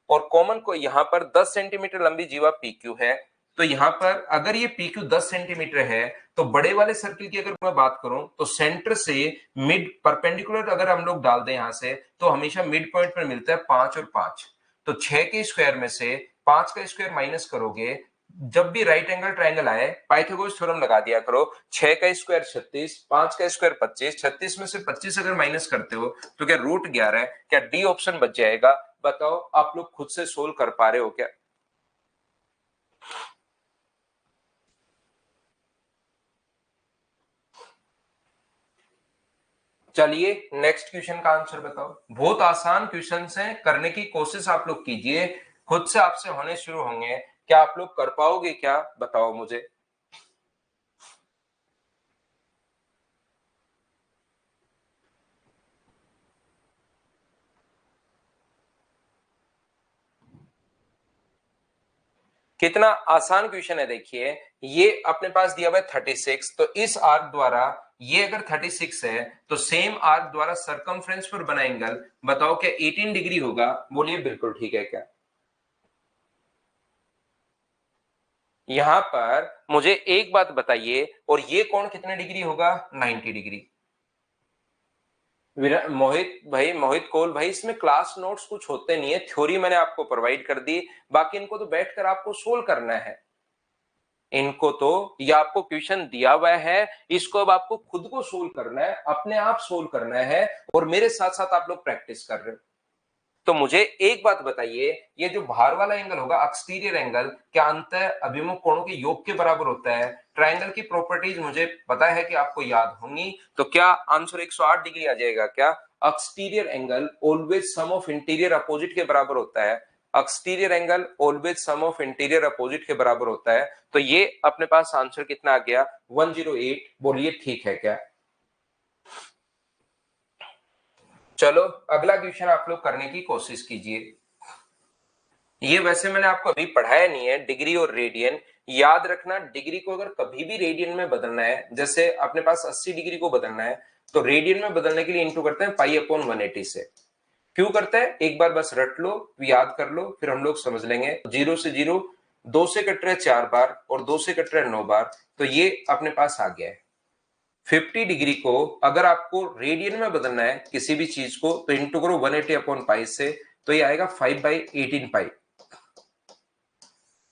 और कॉमन को यहां पर 10 सेंटीमीटर लंबी जीवा PQ है। तो यहां पर अगर ये PQ 10 सेंटीमीटर है, तो बड़े वाले सर्किल की अगर मैं बात करूं तो सेंटर से मिड परपेंडिकुलर अगर हम लोग डाल दें यहां से, तो हमेशा मिड पॉइंट पर मिलता है 5 और 5। तो 6 के स्क्वायर में से 5 का स्क्वायर माइनस करोगे, जब भी राइट एंगल ट्राइंगल आए पाइथागोरस थ्योरम लगा दिया करो। 6 का स्क्वायर 36, 5 का स्क्वायर 25, 36 में से 25 अगर माइनस करते हो तो क्या रूट 11 है? क्या डी ऑप्शन बच जाएगा? बताओ, आप लोग खुद से सोल्व कर पा रहे हो क्या? चलिए नेक्स्ट क्वेश्चन का आंसर बताओ। बहुत आसान क्वेश्चन हैं, करने की कोशिश आप लोग कीजिए, खुद से आपसे होने शुरू होंगे। क्या आप लोग कर पाओगे क्या? बताओ मुझे। कितना आसान क्वेश्चन है, देखिए। ये अपने पास दिया हुआ है 36, तो इस आर्क द्वारा, ये अगर 36 है तो सेम आर्क द्वारा सरकमफ्रेंस पर बना एंगल बताओ क्या 18 डिग्री होगा? बोलिए बिल्कुल ठीक है क्या? यहां पर मुझे एक बात बताइए, और ये कोण कितने डिग्री होगा? 90 डिग्री। मोहित भाई, मोहित कोल भाई, इसमें क्लास नोट्स कुछ होते नहीं है, थ्योरी मैंने आपको प्रोवाइड कर दी, बाकी इनको तो बैठकर आपको सोल्व करना है। इनको तो, ये आपको क्वेश्चन दिया हुआ है, इसको अब आपको खुद को सोल्व करना है, अपने आप सोल्व करना है, और मेरे साथ साथ आप लोग प्रैक्टिस कर रहे हो। तो मुझे एक बात बताइए, ये जो बाहर वाला एंगल होगा एक्सटीरियर एंगल, क्या अंत अभिमुख कोणों के योग के बराबर होता है? ट्राइंगल की प्रॉपर्टीज मुझे पता है कि आपको याद होंगी, तो क्या आंसर 108 डिग्री आ जाएगा क्या? Exterior angle always sum of interior opposite के बराबर होता है। Exterior angle always sum of interior opposite के बराबर होता है। तो ये अपने पास आंसर कितना आ गया? 108। बोलिए ठीक है क्या? चलो अगला क्वेश्चन आप लोग करने की कोशिश कीजिए। ये वैसे मैंने आपको अभी पढ़ाया नहीं है, डिग्री और रेडियन। याद रखना, डिग्री को अगर कभी भी रेडियन में बदलना है, जैसे अपने पास 80 डिग्री को बदलना है, तो रेडियन में बदलने के लिए इंटू करते हैं पाई अपॉन 180 से। क्यों करते हैं? एक बार बस रट लो, याद कर लो, फिर हम लोग समझ लेंगे। जीरो से जीरो 2 से कट रहा है 4 बार और 2 से कट रहा है 9 बार, तो ये अपने पास आ गया है। 50 डिग्री को अगर आपको रेडियन में बदलना है किसी भी चीज को, तो इंटू करो 180 अपॉन पाई से, तो ये आएगा 5/18 पाई।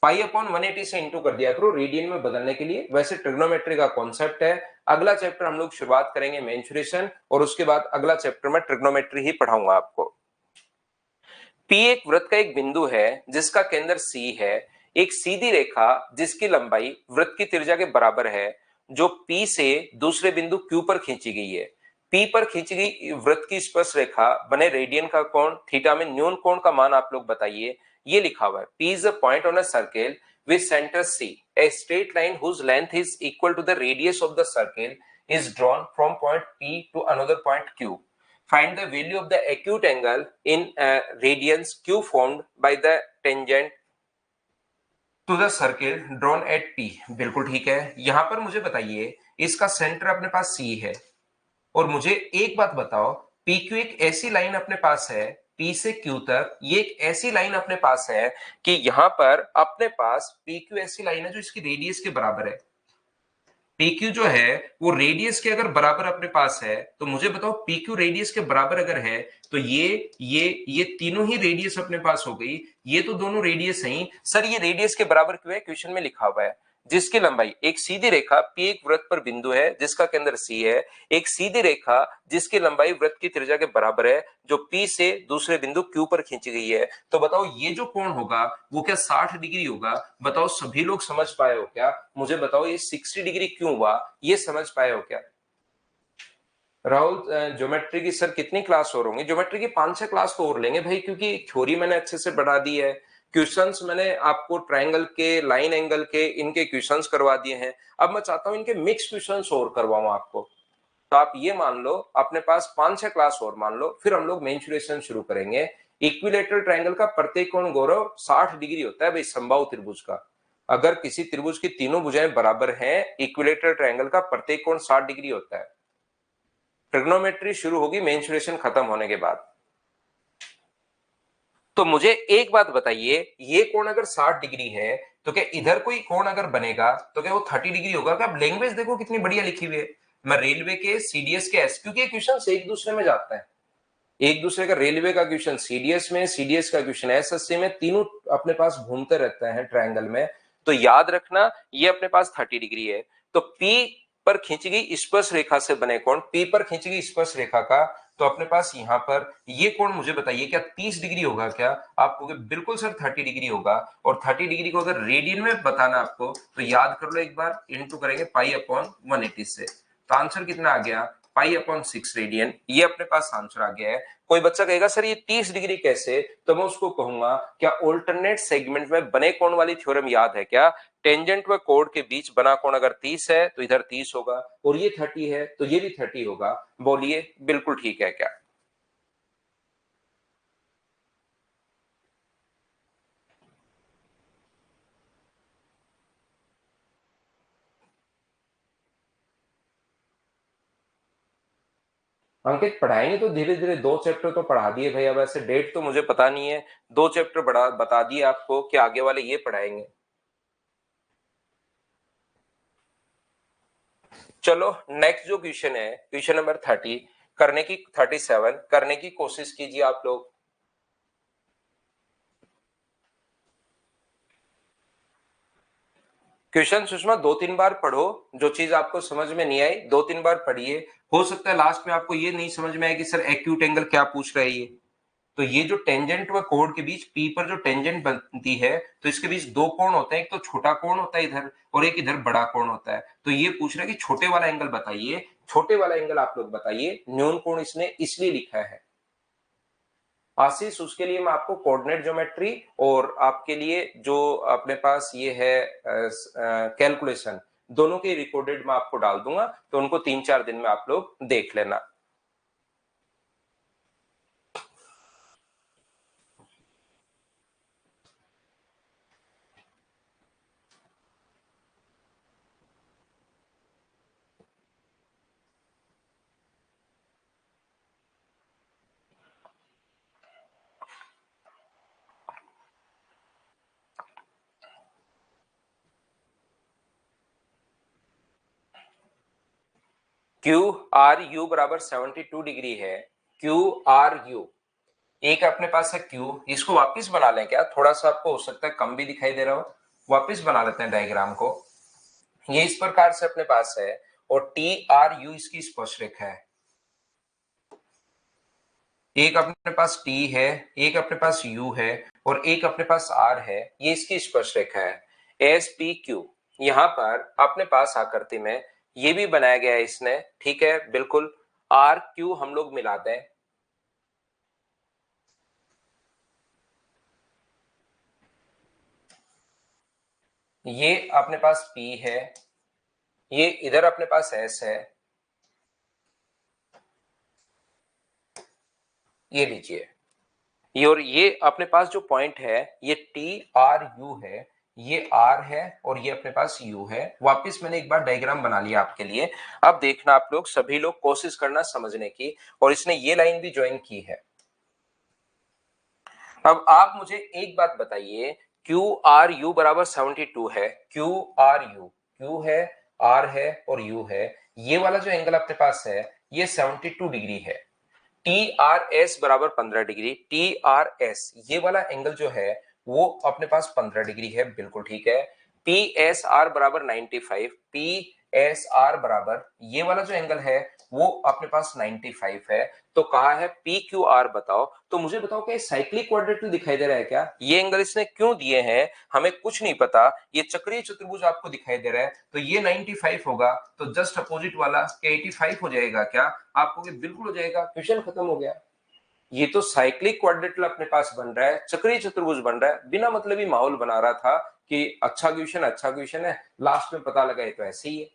पाई अपॉन 180 से इंटू कर दिया करो रेडियन में बदलने के लिए। वैसे ट्रिग्नोमेट्री का कॉन्सेप्ट है। अगला चैप्टर हम लोग शुरुआत करेंगे मेंसुरेशन, और उसके बाद अगला चैप्टर में ट्रिग्नोमेट्री ही पढ़ाऊंगा आपको। पी एक वृत्त का एक बिंदु है जिसका केंद्र सी है। एक सीधी रेखा जिसकी लंबाई वृत्त की त्रिज्या के बराबर है, जो पी से दूसरे बिंदु क्यू पर खींची गई है। पी पर खींची गई वृत्त की स्पर्श रेखा बने रेडियन का कोण थीटा में न्यून कोण का मान आप लोग बताइए। ये लिखा हुआ है, P is a point on a circle with centre C, a straight line whose length is equal to the radius of the circle is drawn from point P to another point Q. Find the value of the acute angle in radians q formed by the tangent to the circle drawn at p। बिल्कुल ठीक है। यहां पर मुझे बताइए, इसका centre अपने पास c है, और मुझे एक बात बताओ, पी क्यू एक ऐसी लाइन अपने पास है, पी से क्यू तक ये एक ऐसी लाइन अपने पास है कि यहां पर अपने पास पी क्यू ऐसी लाइन है जो इसकी रेडियस के बराबर है। PQ जो है वो रेडियस के अगर बराबर अपने पास है, तो मुझे बताओ PQ रेडियस के बराबर अगर है, तो ये तीनों ही रेडियस अपने पास हो गई। ये तो दोनों रेडियस हैं। सर ये रेडियस के बराबर क्यों है? क्वेश्चन में लिखा हुआ है जिसकी लंबाई, एक सीधी रेखा P एक वृत्त पर बिंदु है जिसका केंद्र C है, एक सीधी रेखा जिसकी लंबाई वृत्त की त्रिज्या के बराबर है, जो P से दूसरे बिंदु Q पर खींची गई है। तो बताओ ये जो कोण होगा वो क्या 60 डिग्री होगा? बताओ सभी लोग समझ पाए हो क्या? मुझे बताओ ये 60 डिग्री क्यों हुआ, ये समझ पाए हो क्या? राहुल, ज्योमेट्री की सर कितनी क्लास और होंगी? ज्योमेट्री की 5-6 क्लास तो और लेंगे भाई, क्योंकि थ्योरी मैंने अच्छे से बढ़ा दी है। क्वेश्चंस मैंने आपको ट्रायंगल के, लाइन एंगल के, इनके क्वेश्चंस करवा दिए हैं। अब मैं चाहता हूं इनके मिक्स क्वेश्चंस और करवाऊं आपको। तो आप ये मान लो अपने पास 5-6 क्लास और मान लो, फिर हम लोग मेंसुरेशन शुरू करेंगे। इक्विलेटरल ट्रायंगल का प्रत्येक कोण गौरव 60 डिग्री होता है भाई, समबाहु त्रिभुज का। अगर किसी त्रिभुज की तीनों भुजाएं बराबर हैं, इक्विलेटरल ट्रायंगल का प्रत्येक कोण 60 डिग्री होता है। ट्रिग्नोमेट्री शुरू होगी मेंसुरेशन खत्म होने के बाद। तो मुझे एक बात बताइए, ये कोण अगर 60 डिग्री है, तो क्या इधर कोई कोण अगर बनेगा तो क्या वो 30 डिग्री होगा क्या? लैंग्वेज देखो कितनी बढ़िया लिखी हुई है। मैं रेलवे के, सीडीएस के, एस, क्योंकि क्वेश्चन एक दूसरे में जाता है। एक दूसरे का, रेलवे का क्वेश्चन सीडीएस में, सीडीएस का क्वेश्चन एसएससी में, तीनों अपने पास घूमते रहते हैं ट्रायंगल में। तो याद रखना ये अपने पास 30 डिग्री है। तो पी पर खींची गई स्पर्श रेखा से बने कोण, पी पर खींची गई स्पर्श रेखा का, तो अपने पास यहां पर ये कोण मुझे बताइए क्या 30 डिग्री होगा क्या? आप कहोगे बिल्कुल सर 30 डिग्री होगा। और 30 डिग्री को अगर रेडियन में बताना आपको, तो याद कर लो एक बार, इंटू करेंगे पाई अपॉन 180 से। तो आंसर कितना आ गया? Pi upon 6 radian. ये अपने पास आंसर आ गया है। कोई बच्चा कहेगा सर ये 30 डिग्री कैसे? तो मैं उसको कहूंगा क्या ऑल्टरनेट सेगमेंट में बने कोण वाली थ्योरम याद है क्या? टेंजेंट व कोण के बीच बना कोण अगर 30 है तो इधर 30 होगा, और ये 30 है तो ये भी 30 होगा। बोलिए बिल्कुल ठीक है क्या? अंकित पढ़ाएंगे तो धीरे धीरे, 2 चैप्टर तो पढ़ा दिए भैया, वैसे डेट तो मुझे पता नहीं है। 2 चैप्टर बड़ा बता दिए आपको कि आगे वाले ये पढ़ाएंगे। चलो नेक्स्ट जो क्वेश्चन है, क्वेश्चन नंबर 30 करने की, 37 करने की कोशिश कीजिए आप लोग। क्वेश्चन सुषमा 2-3 बार पढ़ो, जो चीज आपको समझ में नहीं आई 2-3 बार पढ़िए। हो सकता है लास्ट में आपको ये नहीं समझ में आए कि सर एक्यूट एंगल क्या पूछ रहे हैं ये। तो ये जो टेंजेंट व कोण के बीच, पी पर जो टेंजेंट बनती है, तो इसके बीच दो कोण होते हैं, एक तो छोटा कोण होता है इधर, और एक इधर बड़ा कोण होता है। तो ये पूछ रहा है कि छोटे वाला एंगल बताइए। छोटे वाला एंगल आप लोग बताइए। न्यून कोण इसने इसलिए लिखा है आशीष, उसके लिए मैं आपको कोऑर्डिनेट ज्योमेट्री और आपके लिए जो अपने पास ये है कैलकुलेशन, दोनों के रिकॉर्डेड मैं आपको डाल दूंगा, तो उनको 3-4 दिन में आप लोग देख लेना। क्यू आर यू बराबर 72 डिग्री है। क्यू आर यू एक अपने पास है क्यू, इसको वापस बना लें क्या, थोड़ा सा आपको हो सकता है कम भी दिखाई दे रहा हो, वापस बना लेते हैं डायग्राम को। ये इस प्रकार से अपने पास है और टी आर यू इसकी स्पर्शरेखा है। एक अपने पास T है, एक अपने पास U है और एक अपने पास R है, ये इसकी स्पर्शरेखा है एस पी क्यू। यहां पर अपने पास आकृति में ये भी बनाया गया है इसने, ठीक है, बिल्कुल आर क्यू हम लोग मिलाते हैं। ये अपने पास P है, ये इधर अपने पास S है, ये लीजिए ये, और ये अपने पास जो पॉइंट है ये टी आर यू है, ये आर है और ये अपने पास यू है। वापस मैंने एक बार डायग्राम बना लिया आपके लिए। अब देखना आप लोग सभी लोग कोशिश करना समझने की, और इसने ये लाइन भी ज्वाइन की है। अब आप मुझे एक बात बताइए, क्यू आर यू बराबर 72 है, क्यू आर यू, क्यू है, आर है और यू है, ये वाला जो एंगल अपने पास है ये 72 डिग्री है। टी आर एस बराबर 15 डिग्री, टी आर एस ये वाला एंगल जो है वो अपने पास 15 डिग्री है, बिल्कुल ठीक है। पी एस आर बराबर 95, पी एस आर बराबर ये वाला जो एंगल है वो अपने पास 95 है। तो कहा है पी क्यू आर बताओ, तो मुझे बताओ कि साइक्लिक क्वाड्रेटिल दिखाई दे रहा है क्या, ये एंगल इसने क्यों दिए हैं हमें कुछ नहीं पता। ये चक्रीय चतुर्भुज आपको दिखाई दे रहा है तो ये 95 होगा, तो जस्ट अपोजिट वाला 85 हो जाएगा क्या, आपको बिल्कुल हो जाएगा, क्वेश्चन खत्म हो गया। ये तो साइक्लिक क्वाड्रेटिल अपने पास बन रहा है, चक्रीय चतुर्भुज बन रहा है, बिना मतलब ही माहौल बना रहा था कि अच्छा क्वेश्चन है, लास्ट में पता लगा ये तो ऐसे ही है।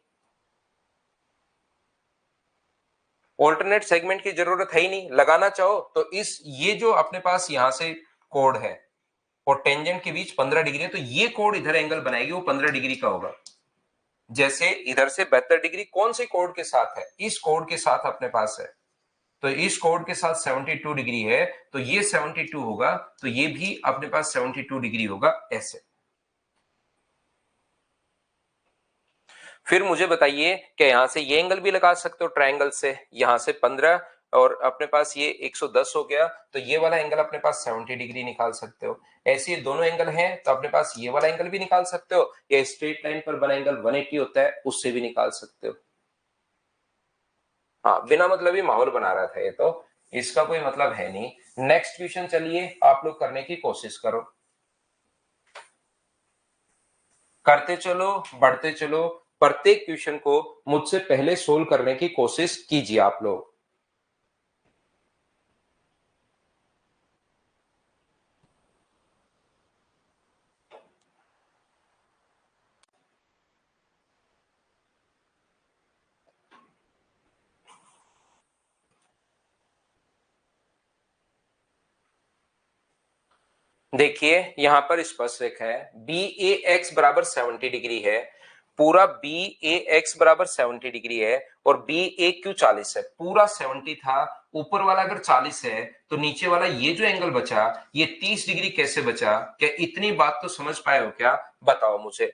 ऑल्टरनेट सेगमेंट की जरूरत है ही नहीं, लगाना चाहो तो इस ये जो अपने पास यहां से कोड है और टेंजेंट के बीच 15 डिग्री है, तो ये कोड इधर एंगल बनाएगी वो 15 डिग्री का होगा। जैसे इधर से 72 डिग्री कौन से कोड के साथ है, इस कोड के साथ अपने पास है, तो इस कोड के साथ 72 डिग्री है, तो ये 72 होगा, तो ये भी अपने पास 72 डिग्री होगा ऐसे। फिर मुझे बताइए कि यहां से ये एंगल भी लगा सकते हो ट्रायंगल से, यहां से 15 और अपने पास ये 110 हो गया, तो ये वाला एंगल अपने पास 70 डिग्री निकाल सकते हो। ऐसे ये दोनों एंगल हैं तो अपने पास ये वाला एंगल भी निकाल सकते हो, या स्ट्रेट लाइन पर बना एंगल 180 होता है उससे भी निकाल सकते हो। हाँ, बिना मतलब ही माहौल बना रहा था ये तो, इसका कोई मतलब है नहीं। नेक्स्ट क्वेश्चन चलिए आप लोग करने की कोशिश करो, करते चलो बढ़ते चलो, प्रत्येक क्वेश्चन को मुझसे पहले सोल्व करने की कोशिश कीजिए आप लोग। देखिए यहां पर स्पर्श रेखा है बी ए एक्स बराबर 70 डिग्री है, पूरा बी ए एक्स बराबर 70 डिग्री है और बी ए क्यू 40 है, पूरा 70 था, ऊपर वाला अगर 40 है तो नीचे वाला ये जो एंगल बचा ये 30 डिग्री कैसे बचा, क्या इतनी बात तो समझ पाए हो क्या, बताओ मुझे।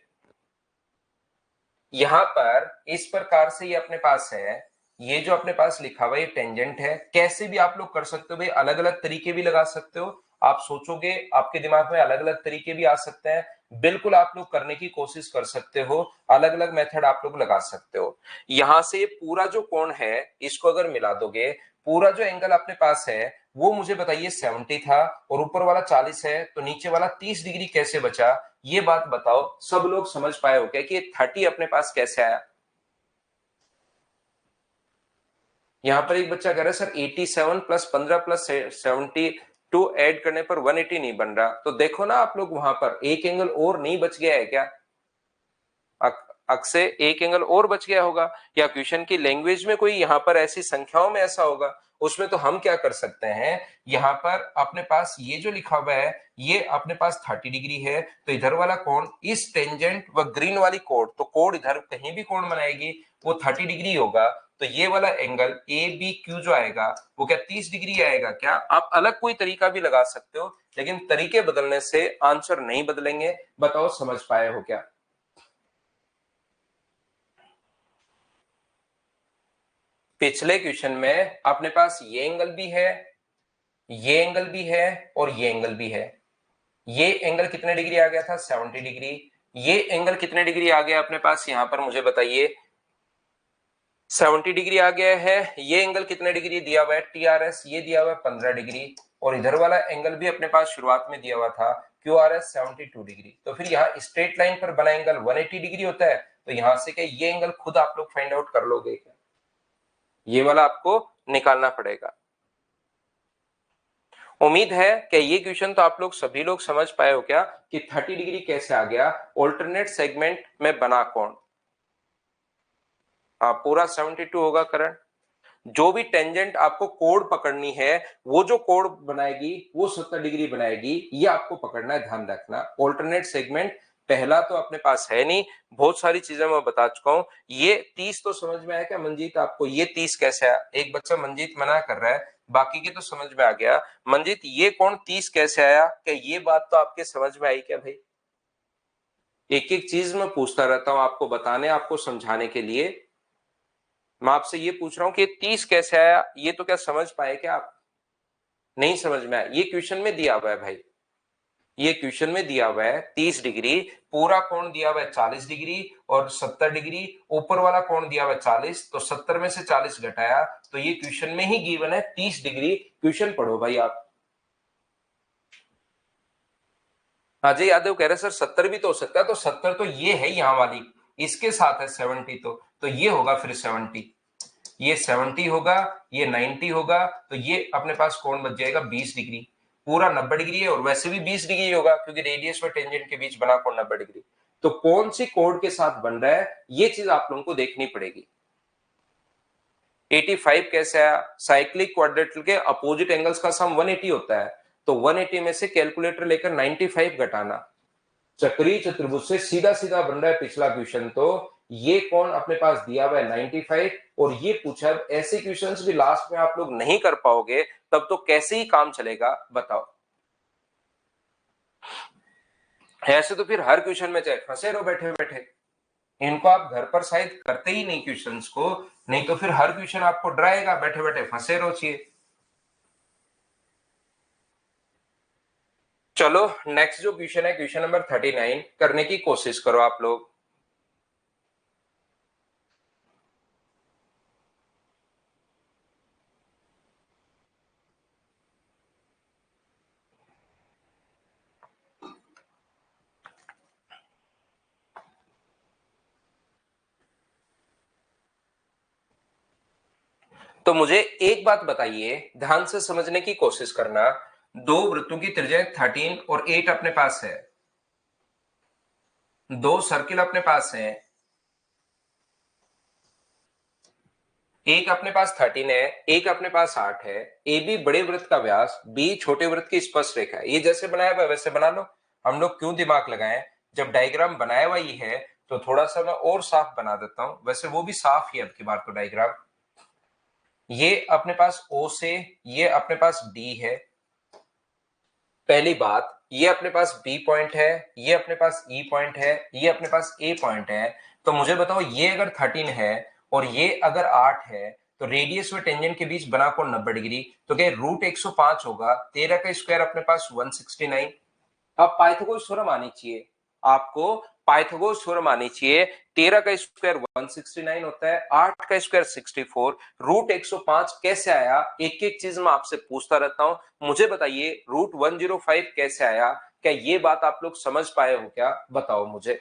यहां पर इस प्रकार से ये अपने पास है, ये जो अपने पास लिखा हुआ ये टेंजेंट है, कैसे भी आप लोग कर सकते हो भाई, अलग अलग तरीके भी लगा सकते हो, आप सोचोगे आपके दिमाग में अलग अलग तरीके भी आ सकते हैं, बिल्कुल आप लोग करने की कोशिश कर सकते हो, अलग अलग मेथड आप लोग लगा सकते हो। यहां से पूरा जो कोण है इसको अगर मिला दोगे, पूरा जो एंगल अपने पास है वो मुझे बताइए 70 था और ऊपर वाला 40 है, तो नीचे वाला 30 डिग्री कैसे बचा, ये बात बताओ। सब लोग समझ पाए हो क्या कि 30 अपने पास कैसे आया। यहां पर एक बच्चा कह रहा है सर 87 प्लस 15 प्लस 72 ऐड करने पर 180 नहीं बन रहा, तो देखो ना आप लोग वहां पर एक एंगल और नहीं बच गया है क्या, अक्से एक एंगल और बच गया होगा, या क्वेश्चन की लैंग्वेज में कोई यहां पर ऐसी संख्याओं में ऐसा होगा, उसमें तो हम क्या कर सकते हैं, यहां पर अपने पास ये जो लिखा हुआ है ये अपने पास 30 डिग्री है, तो इधर वाला कोण इस टेंजेंट व ग्रीन वाली कोण, तो कोण इधर कहीं भी कोण बनाएगी वो 30 डिग्री होगा, तो ये वाला एंगल ए बी क्यू जो आएगा वो क्या 30 डिग्री आएगा क्या। आप अलग कोई तरीका भी लगा सकते हो, लेकिन तरीके बदलने से आंसर नहीं बदलेंगे, बताओ समझ पाए हो क्या। पिछले क्वेश्चन में अपने पास ये एंगल भी है, ये एंगल भी है और ये एंगल भी है। ये एंगल कितने डिग्री आ गया था? 70 डिग्री। ये एंगल कितने डिग्री आ गया अपने पास यहां पर, मुझे बताइए। 70 डिग्री आ गया है। ये एंगल कितने डिग्री दिया हुआ है? TRS ये दिया हुआ है 15 डिग्री, और इधर वाला एंगल भी अपने पास शुरुआत में दिया हुआ था QRS 72 डिग्री। तो फिर यहाँ स्ट्रेट लाइन पर बना एंगल 180 डिग्री होता है। तो यहां से क्या ये एंगल खुद आप लोग फाइंड आउट कर लोगे क्या? ये वाला आपको निकालना पड़ेगा। उम्मीद है कि ये क्वेश्चन तो आप लोग सभी लोग समझ पाए हो क्या कि 30 डिग्री कैसे आ गया, ऑल्टरनेट सेगमेंट में बना कौन? पूरा 72 होगा करंट। जो भी टेंजेंट आपको कोड पकड़नी है, वो जो कोड बनाएगी वो 70 डिग्री बनाएगी, ये आपको पकड़ना है, ध्यान रखना। ऑल्टरनेट सेगमेंट पहला तो अपने पास है नहीं, बहुत सारी चीजें मैं बता चुका हूं। ये 30 तो समझ में आया क्या मंजीत आपको? ये 30 कैसे आया? एक बच्चा मंजीत मना कर रहा है, बाकी के तो समझ में आ गया। मंजीत ये कौन 30 कैसे आया? क्या ये बात तो आपके समझ में आई क्या भाई? एक एक चीज मैं पूछता रहता हूं आपको बताने, आपको समझाने के लिए। मैं आपसे ये पूछ रहा हूं कि 30 कैसे आया, ये तो क्या समझ पाए क्या आप? नहीं समझ में आया? ये क्वेश्चन में दिया हुआ है भाई, ये क्वेश्चन में दिया हुआ है 30 डिग्री, पूरा कोण दिया हुआ है 40 डिग्री और 70 डिग्री, ऊपर वाला कोण दिया हुआ है 40, तो 70 में से 40 घटाया तो ये क्वेश्चन में ही गिवन है 30 डिग्री। क्वेश्चन पढ़ो भाई आप। अजय यादव कह रहे सर 70 भी तो हो सकता है, तो 70 तो ये है यहां वाली, इसके साथ है 70, तो ये होगा फिर 70, ये 70 होगा, ये 90 होगा, तो ये अपने पास कोण बच जाएगा 20 डिग्री। पूरा 90 डिग्री है और वैसे भी 20 डिग्री होगा क्योंकि रेडियस और टेंजेंट के बीच बना कोण 90 डिग्री। तो कौन सी कोण के साथ बन रहा है, ये चीज आप लोगों को देखनी पड़ेगी। 85 कैसे आया? साइक्लिक क्वाड्रेटिल के अपोजिट एंगल्स का सम 180 होता है, तो 180 में से कैलकुलेटर लेकर 95 घटाना, चक्रीय चतुर्भुज से सीधा सीधा बन रहा है पिछला क्वेश्चन। तो ये कौन अपने पास दिया हुआ है 95, और ये पूछा। ऐसे क्वेश्चंस भी लास्ट में आप लोग नहीं कर पाओगे, तब तो कैसे ही काम चलेगा बताओ? ऐसे तो फिर हर क्वेश्चन में चाहे फंसे रहो बैठे बैठे, इनको आप घर पर शायद करते ही नहीं क्वेश्चंस को, नहीं तो फिर हर क्वेश्चन आपको डराएगा, बैठे बैठे फंसे रहो चाहिए। चलो नेक्स्ट जो क्वेश्चन है, क्वेश्चन नंबर 39 करने की कोशिश करो आप लोग। तो मुझे एक बात बताइए, ध्यान से समझने की कोशिश करना। दो वृत्तों की त्रिज्या 13 और 8 अपने पास है, दो सर्किल अपने पास हैं, एक अपने पास 13 है, एक अपने पास 8 है। ए बी बड़े वृत्त का व्यास, बी छोटे वृत्त की स्पर्श रेखा है। ये जैसे बनाया हुआ वैसे बना लो, हम लोग क्यों दिमाग लगाएं? जब डायग्राम बनाया हुआ ही है तो थोड़ा सा मैं और साफ बना देता हूं, वैसे वो भी साफ ही अब की बार तो डायग्राम। ये अपने पास ओ से, ये अपने पास डी है। पहली बात, ये अपने पास बी पॉइंट है, ये अपने पास ई पॉइंट है, ये अपने पास ए पॉइंट है। तो मुझे बताओ ये अगर 13 है और ये अगर 8 है, तो रेडियस व टेंजेंट के बीच बना कोण 90 डिग्री, तो क्या रूट 105 होगा? 13 का स्क्वायर अपने पास 169। अब पाइथागोरस थ्योरम आनी चाहिए आपको, पाइथागोरस थ्योरम आनी चाहिए। 13 का स्क्वायर 169 होता है, 8 का स्क्वायर 64, रूट 105 कैसे आया? एक एक चीज मैं आपसे पूछता रहता हूं, मुझे बताइए रूट 105 कैसे आया? क्या ये बात आप लोग समझ पाए हो क्या? बताओ मुझे।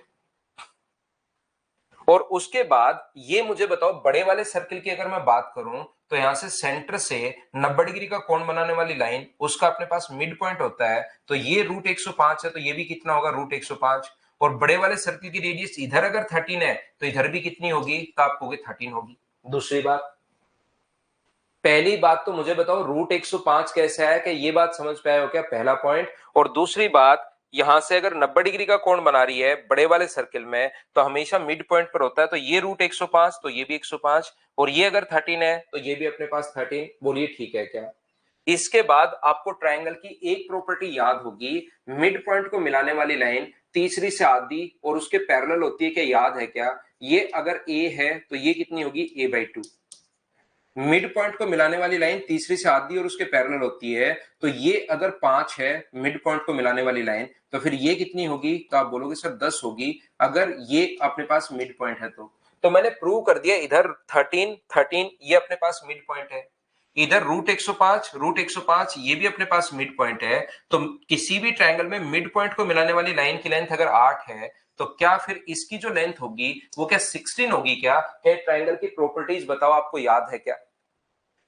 और उसके बाद ये मुझे बताओ, बड़े वाले सर्किल की अगर मैं बात करूं, तो यहां से सेंटर से 90 डिग्री का कोण बनाने वाली लाइन, उसका अपने पास मिड पॉइंट होता है, तो ये रूट 105 है, तो ये भी कितना होगा? रूट 105। और बड़े वाले सर्किल की रेडियस इधर अगर 13 है, तो इधर भी कितनी होगी? तो आपको 13 होगी। दूसरी बात, पहली बात तो मुझे बताओ रूट 105 कैसे आया? क्या ये बात समझ पाए हो क्या? पहला पॉइंट। और दूसरी बात, यहां से अगर 90 डिग्री का कोण बना रही है बड़े वाले सर्किल में, तो हमेशा मिड पॉइंट पर होता है, तो ये रूट 105, तो ये भी 105, और ये अगर 13 है तो ये भी अपने पास 13। बोलिए ठीक है क्या? इसके बाद आपको ट्रायंगल की एक प्रॉपर्टी याद होगी, मिड पॉइंट को मिलाने वाली लाइन तीसरी से आधी और उसके पैरेलल होती है, क्या याद है क्या? ये अगर ए है तो ये कितनी होगी? a/2। मिड पॉइंट को मिलाने वाली लाइन तीसरी से आधी और उसके पैरेलल होती है, तो ये अगर 5 है मिड पॉइंट को मिलाने वाली लाइन, तो फिर ये कितनी होगी? तो आप बोलोगे सर 10 होगी, अगर ये अपने पास मिड पॉइंट है तो मैंने प्रूव कर दिया, इधर 13 ये अपने पास मिड पॉइंट है, इधर रूट 105 ये भी अपने पास मिड पॉइंट है। तो किसी भी ट्रायंगल में मिड पॉइंट को मिलाने वाली लाइन की लेंथ अगर 8 है, तो क्या फिर इसकी जो लेंथ होगी वो क्या 16 होगी? क्या ट्रायंगल की प्रॉपर्टीज बताओ, आपको याद है क्या?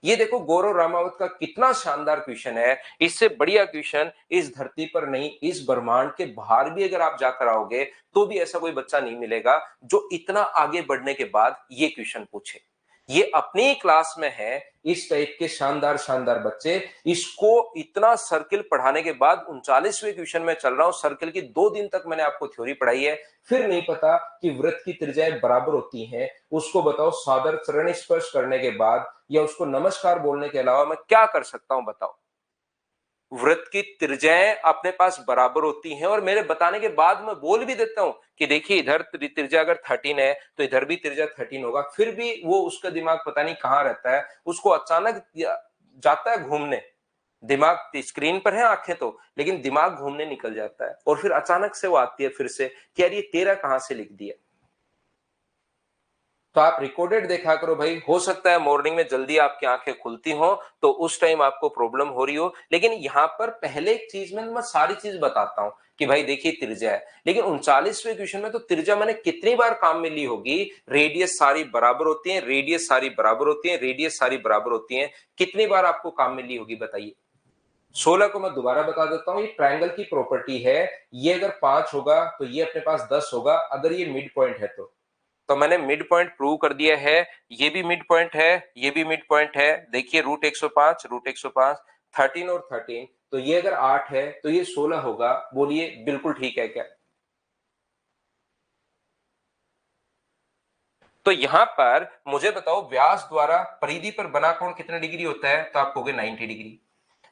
ये देखो गौरव रामावत का कितना शानदार क्वेश्चन है, इससे बढ़िया क्वेश्चन इस धरती पर नहीं, इस ब्रह्मांड के बाहर भी अगर आप जाकर आओगे तो भी ऐसा कोई बच्चा नहीं मिलेगा जो इतना आगे बढ़ने के बाद ये क्वेश्चन पूछे। ये अपनी क्लास में है, इस टाइप के शानदार शानदार बच्चे, इसको इतना सर्किल पढ़ाने के बाद 39वें क्वेश्चन में चल रहा हूं। सर्किल की 2 दिन तक मैंने आपको थ्योरी पढ़ाई है, फिर नहीं पता कि वृत्त की त्रिज्याएं बराबर होती हैं। उसको बताओ सादर चरण स्पर्श करने के बाद या उसको नमस्कार बोलने के अलावा मैं क्या कर सकता हूं? बताओ। वृत्त की त्रिज्याएं अपने पास बराबर होती हैं और मेरे बताने के बाद मैं बोल भी देता हूं कि देखिए इधर त्रिज्या अगर 13 है तो इधर भी त्रिज्या 13 होगा, फिर भी वो उसका दिमाग पता नहीं कहां रहता है, उसको अचानक जाता है घूमने, दिमाग स्क्रीन पर है आंखें तो, लेकिन दिमाग घूमने निकल जाता है और फिर अचानक से वो आती है फिर से कि यार ये 13 कहां से लिख दिया। तो आप रिकॉर्डेड देखा करो भाई, हो सकता है मॉर्निंग में जल्दी आपकी आंखें खुलती हो तो उस टाइम आपको प्रॉब्लम हो रही हो, लेकिन यहां पर पहले एक चीज में मैं सारी चीज बताता हूं कि भाई देखिए त्रिज्या है, लेकिन 39वें क्वेश्चन में तो त्रिज्या मैंने कितनी बार काम में ली होगी? रेडियस सारी बराबर होती है, रेडियस सारी बराबर होती है, रेडियस सारी बराबर होती है, कितनी बार आपको काम में ली होगी बताइए? 16 को मैं दोबारा बता देता हूं, ये ट्रायंगल की प्रॉपर्टी है, ये अगर 5 होगा तो ये अपने पास 10 होगा अगर ये मिड पॉइंट है तो मैंने मिड पॉइंट प्रूव कर दिया है। ये भी मिड पॉइंट है, ये भी मिड पॉइंट है, देखिए रूट 105 13 और 13, तो ये अगर 8 है तो ये 16 होगा। बोलिए बिल्कुल ठीक है क्या? तो यहां पर मुझे बताओ व्यास द्वारा परिधि पर बना कोण कितने डिग्री होता है? तो आप कहोगे 90 डिग्री।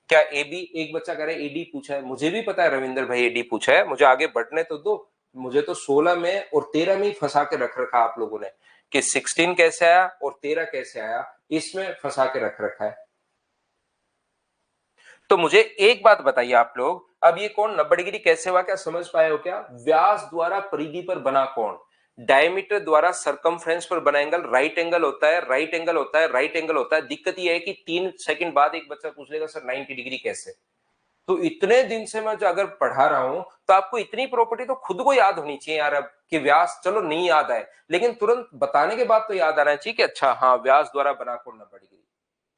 क्या ए बी, एक बच्चा कह रहा है एडी पूछा है, मुझे भी पता है रविंद्र भाई एडी पूछा है, मुझे आगे बढ़ने तो दो। मुझे तो 16 में और 13 में ही फंसा के रख रखा आप लोगों ने कि 16 कैसे आया और 13 कैसे आया, इसमें फंसा के रख रखा है। तो मुझे एक बात बताइए आप लोग, अब ये कोण 90 डिग्री कैसे हुआ? क्या समझ पाए हो क्या? व्यास द्वारा परिधि पर बना कोण, डायमीटर द्वारा सरकमफ्रेंस पर बना एंगल राइट एंगल होता है, राइट एंगल होता है, राइट एंगल होता है। दिक्कत ये है कि 3 सेकंड बाद एक बच्चा पूछ लेगा सर 90 डिग्री कैसे? तो इतने दिन से मैं अगर पढ़ा रहा हूं तो आपको इतनी प्रॉपर्टी तो खुद को याद होनी चाहिए यार। अब कि व्यास चलो नहीं याद आए, लेकिन तुरंत बताने के बाद तो याद आना चाहिए कि अच्छा हाँ व्यास द्वारा बना कोण 90 डिग्री।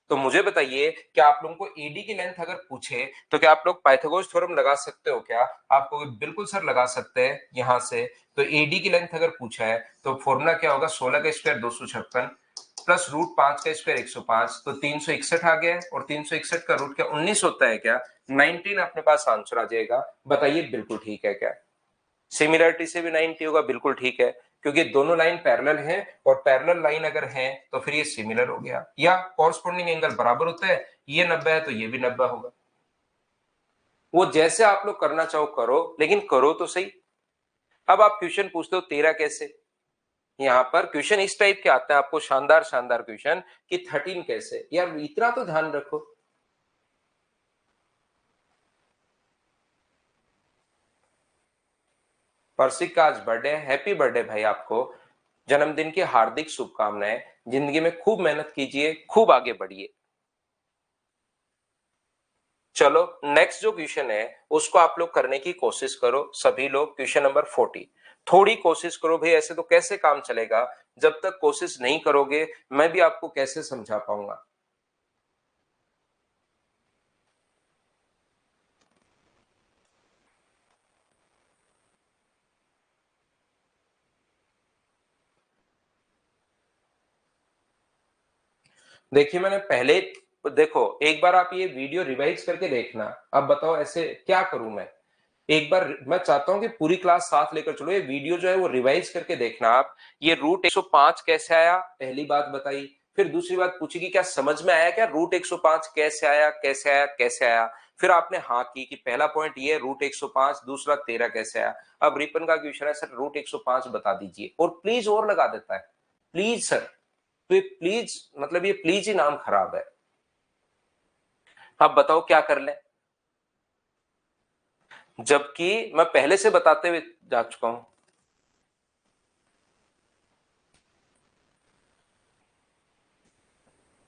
तो मुझे बताइए क्या आप लोगों को एडी की लेंथ अगर पूछे तो क्या आप लोग पाइथागोरस थ्योरम लगा सकते हो क्या? आपको बिल्कुल सर लगा सकते हैं यहां से। तो एडी की लेंथ अगर पूछा है तो फॉर्मूला क्या होगा? 16 का स्क्वायर 256 प्लस रूट 5 का स्क्वायर 105, तो 361 आ गया, और 361 का रूट क्या 19 होता है क्या? 19 अपने पास आंसर आ जाएगा। बताइए बिल्कुल ठीक है क्या? सिमिलरिटी से भी 90 होगा, बिल्कुल ठीक है, क्योंकि दोनों लाइन पैरेलल हैं और पैरेलल लाइन अगर है तो फिर ये सिमिलर हो गया, या कॉरस्पॉन्डिंग एंगल बराबर होता है, ये 90 है तो ये भी 90 होगा। वो जैसे आप लोग करना चाहो करो, लेकिन करो तो सही। अब आप क्वेश्चन पूछते हो 13 कैसे? यहाँ पर क्वेश्चन इस टाइप के आते हैं आपको, शानदार शानदार क्वेश्चन कि 13 कैसे, यार इतना तो ध्यान रखो। पर्सिक का आज बर्थडे है, हैप्पी बर्थडे भाई आपको, जन्मदिन की हार्दिक शुभकामनाएं। जिंदगी में खूब मेहनत कीजिए, खूब आगे बढ़िए। चलो नेक्स्ट जो क्वेश्चन है उसको आप लोग करने की कोशिश करो सभी लोग। क्वेश्चन नंबर 40, थोड़ी कोशिश करो भाई, ऐसे तो कैसे काम चलेगा? जब तक कोशिश नहीं करोगे मैं भी आपको कैसे समझा पाऊंगा? देखिए मैंने पहले, देखो एक बार आप ये वीडियो रिवाइज करके देखना। अब बताओ ऐसे क्या करूं मैं? एक बार मैं चाहता हूं कि पूरी क्लास साथ लेकर चलो, ये वीडियो जो है वो रिवाइज करके देखना आप। ये रूट 105 कैसे आया, पहली बात बताई। फिर दूसरी बात पूछी कि क्या समझ में आया क्या रूट 105 कैसे आया, कैसे आया, कैसे आया? फिर आपने हाँ की कि पहला पॉइंट ये रूट 105, दूसरा 13 कैसे आया। अब रिपन का क्वेश्चन है सर रूट 105 बता दीजिए, और प्लीज और लगा देता है, प्लीज सर। तो ये प्लीज मतलब ये प्लीज ही नाम खराब है। अब बताओ क्या कर लें, जबकि मैं पहले से बताते हुए जा चुका हूं।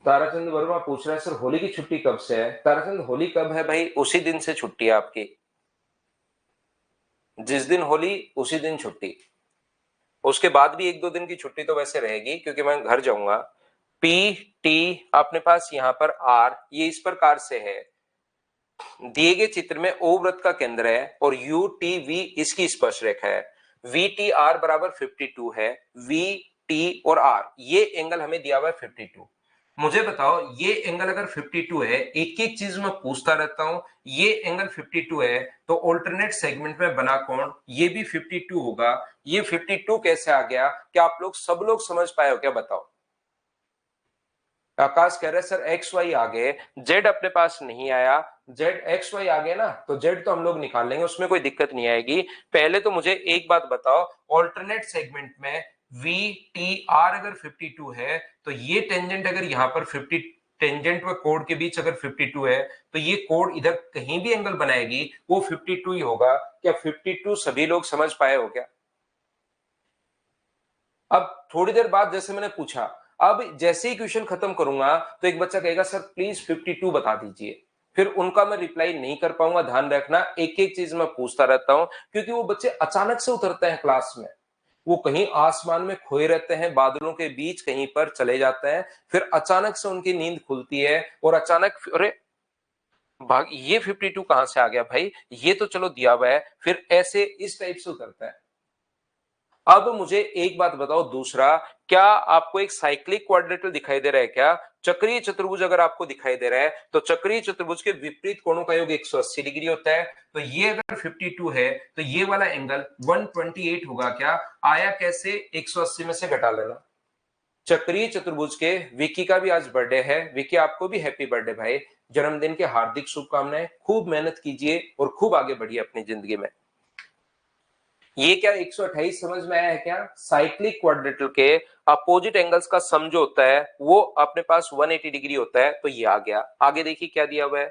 ताराचंद वर्मा पूछ रहा है सर होली की छुट्टी कब से है। ताराचंद होली कब है भाई, उसी दिन से छुट्टी है आपकी, जिस दिन होली उसी दिन छुट्टी। उसके बाद भी एक दो दिन की छुट्टी तो वैसे रहेगी क्योंकि मैं घर जाऊंगा। पी टी अपने पास यहाँ पर आर, ये इस प्रकार से है, दिए गए चित्र में ओ वृत्त का केंद्र है और यू टी वी इसकी स्पर्श रेखा है। वी टी आर बराबर 52 है। वी टी और आर ये एंगल हमें दिया हुआ है 52। मुझे बताओ ये एंगल अगर 52 है, एक एक चीज मैं पूछता रहता हूं, ये एंगल 52 है तो ऑल्टरनेट सेगमेंट में बना कोण ये भी 52 होगा। ये 52 कैसे आ गया, क्या आप लोग सब लोग समझ पाए हो क्या, बताओ। आकाश कह रहे सर एक्स वाई आ गए, जेड अपने पास नहीं आया। जेड एक्स वाई आ गए ना, तो जेड तो हम लोग निकाल लेंगे, उसमें कोई दिक्कत नहीं आएगी। पहले तो मुझे एक बात बताओ, ऑल्टरनेट सेगमेंट में वी टी आर अगर 52 है तो ये टेंजेंट अगर यहां पर 50 टेंजेंट व कोड के बीच अगर 52 है तो ये कोड इधर कहीं भी एंगल बनाएगी वो 52 ही होगा। क्या 52 सभी लोग समझ पाए हो क्या। अब थोड़ी देर बाद जैसे मैंने पूछा, अब जैसे ही क्वेश्चन खत्म करूंगा तो एक बच्चा कहेगा सर प्लीज 52 बता दीजिए, फिर उनका मैं रिप्लाई नहीं कर पाऊंगा। ध्यान रखना एक एक चीज मैं पूछता रहता हूं, क्योंकि वो बच्चे अचानक से उतरते हैं क्लास में, वो कहीं आसमान में खोए रहते हैं, बादलों के बीच कहीं पर चले जाते हैं, फिर अचानक से उनकी नींद खुलती है और अचानक अरे भाग ये 52 कहां से आ गया भाई, ये तो चलो दिया हुआ है, फिर ऐसे इस टाइप से उतरता है। अब मुझे एक बात बताओ, दूसरा, क्या आपको एक साइक्लिक क्वाड्रेटर दिखाई दे रहा है क्या। चक्रीय चतुर्भुज अगर आपको दिखाई दे रहा है तो चक्रीय चतुर्भुज के विपरीत कोणों का योग 180 डिग्री होता है। तो ये अगर 52 है तो ये वाला एंगल 128 होगा क्या, आया कैसे, 180 में से घटा लेना। चक्रीय चतुर्भुज के विकी का भी आज बर्थडे है, विकी आपको भी हैप्पी बर्थडे भाई, जन्मदिन के हार्दिक शुभकामनाएं, खूब मेहनत कीजिए और खूब आगे बढ़िए अपनी जिंदगी में। ये क्या 128 समझ में आया है क्या, साइक्लिक क्वाड्रेटर के अपोजिट एंगल्स का सम जो होता है वो अपने पास 180 डिग्री होता है, तो ये आ गया। आगे देखिए क्या दिया हुआ है,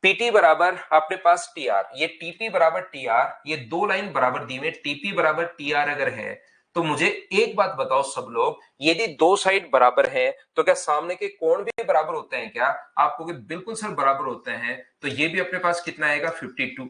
पीटी बराबर अपने पास टी आर, ये टीपी बराबर टी आर, ये दो लाइन बराबर दी हुई, टीपी बराबर टी आर अगर है तो मुझे एक बात बताओ सब लोग, यदि दो साइड बराबर है तो क्या सामने के कोण भी बराबर होते हैं क्या। आपको बिल्कुल सर बराबर होते हैं, तो ये भी अपने पास कितना आएगा 52।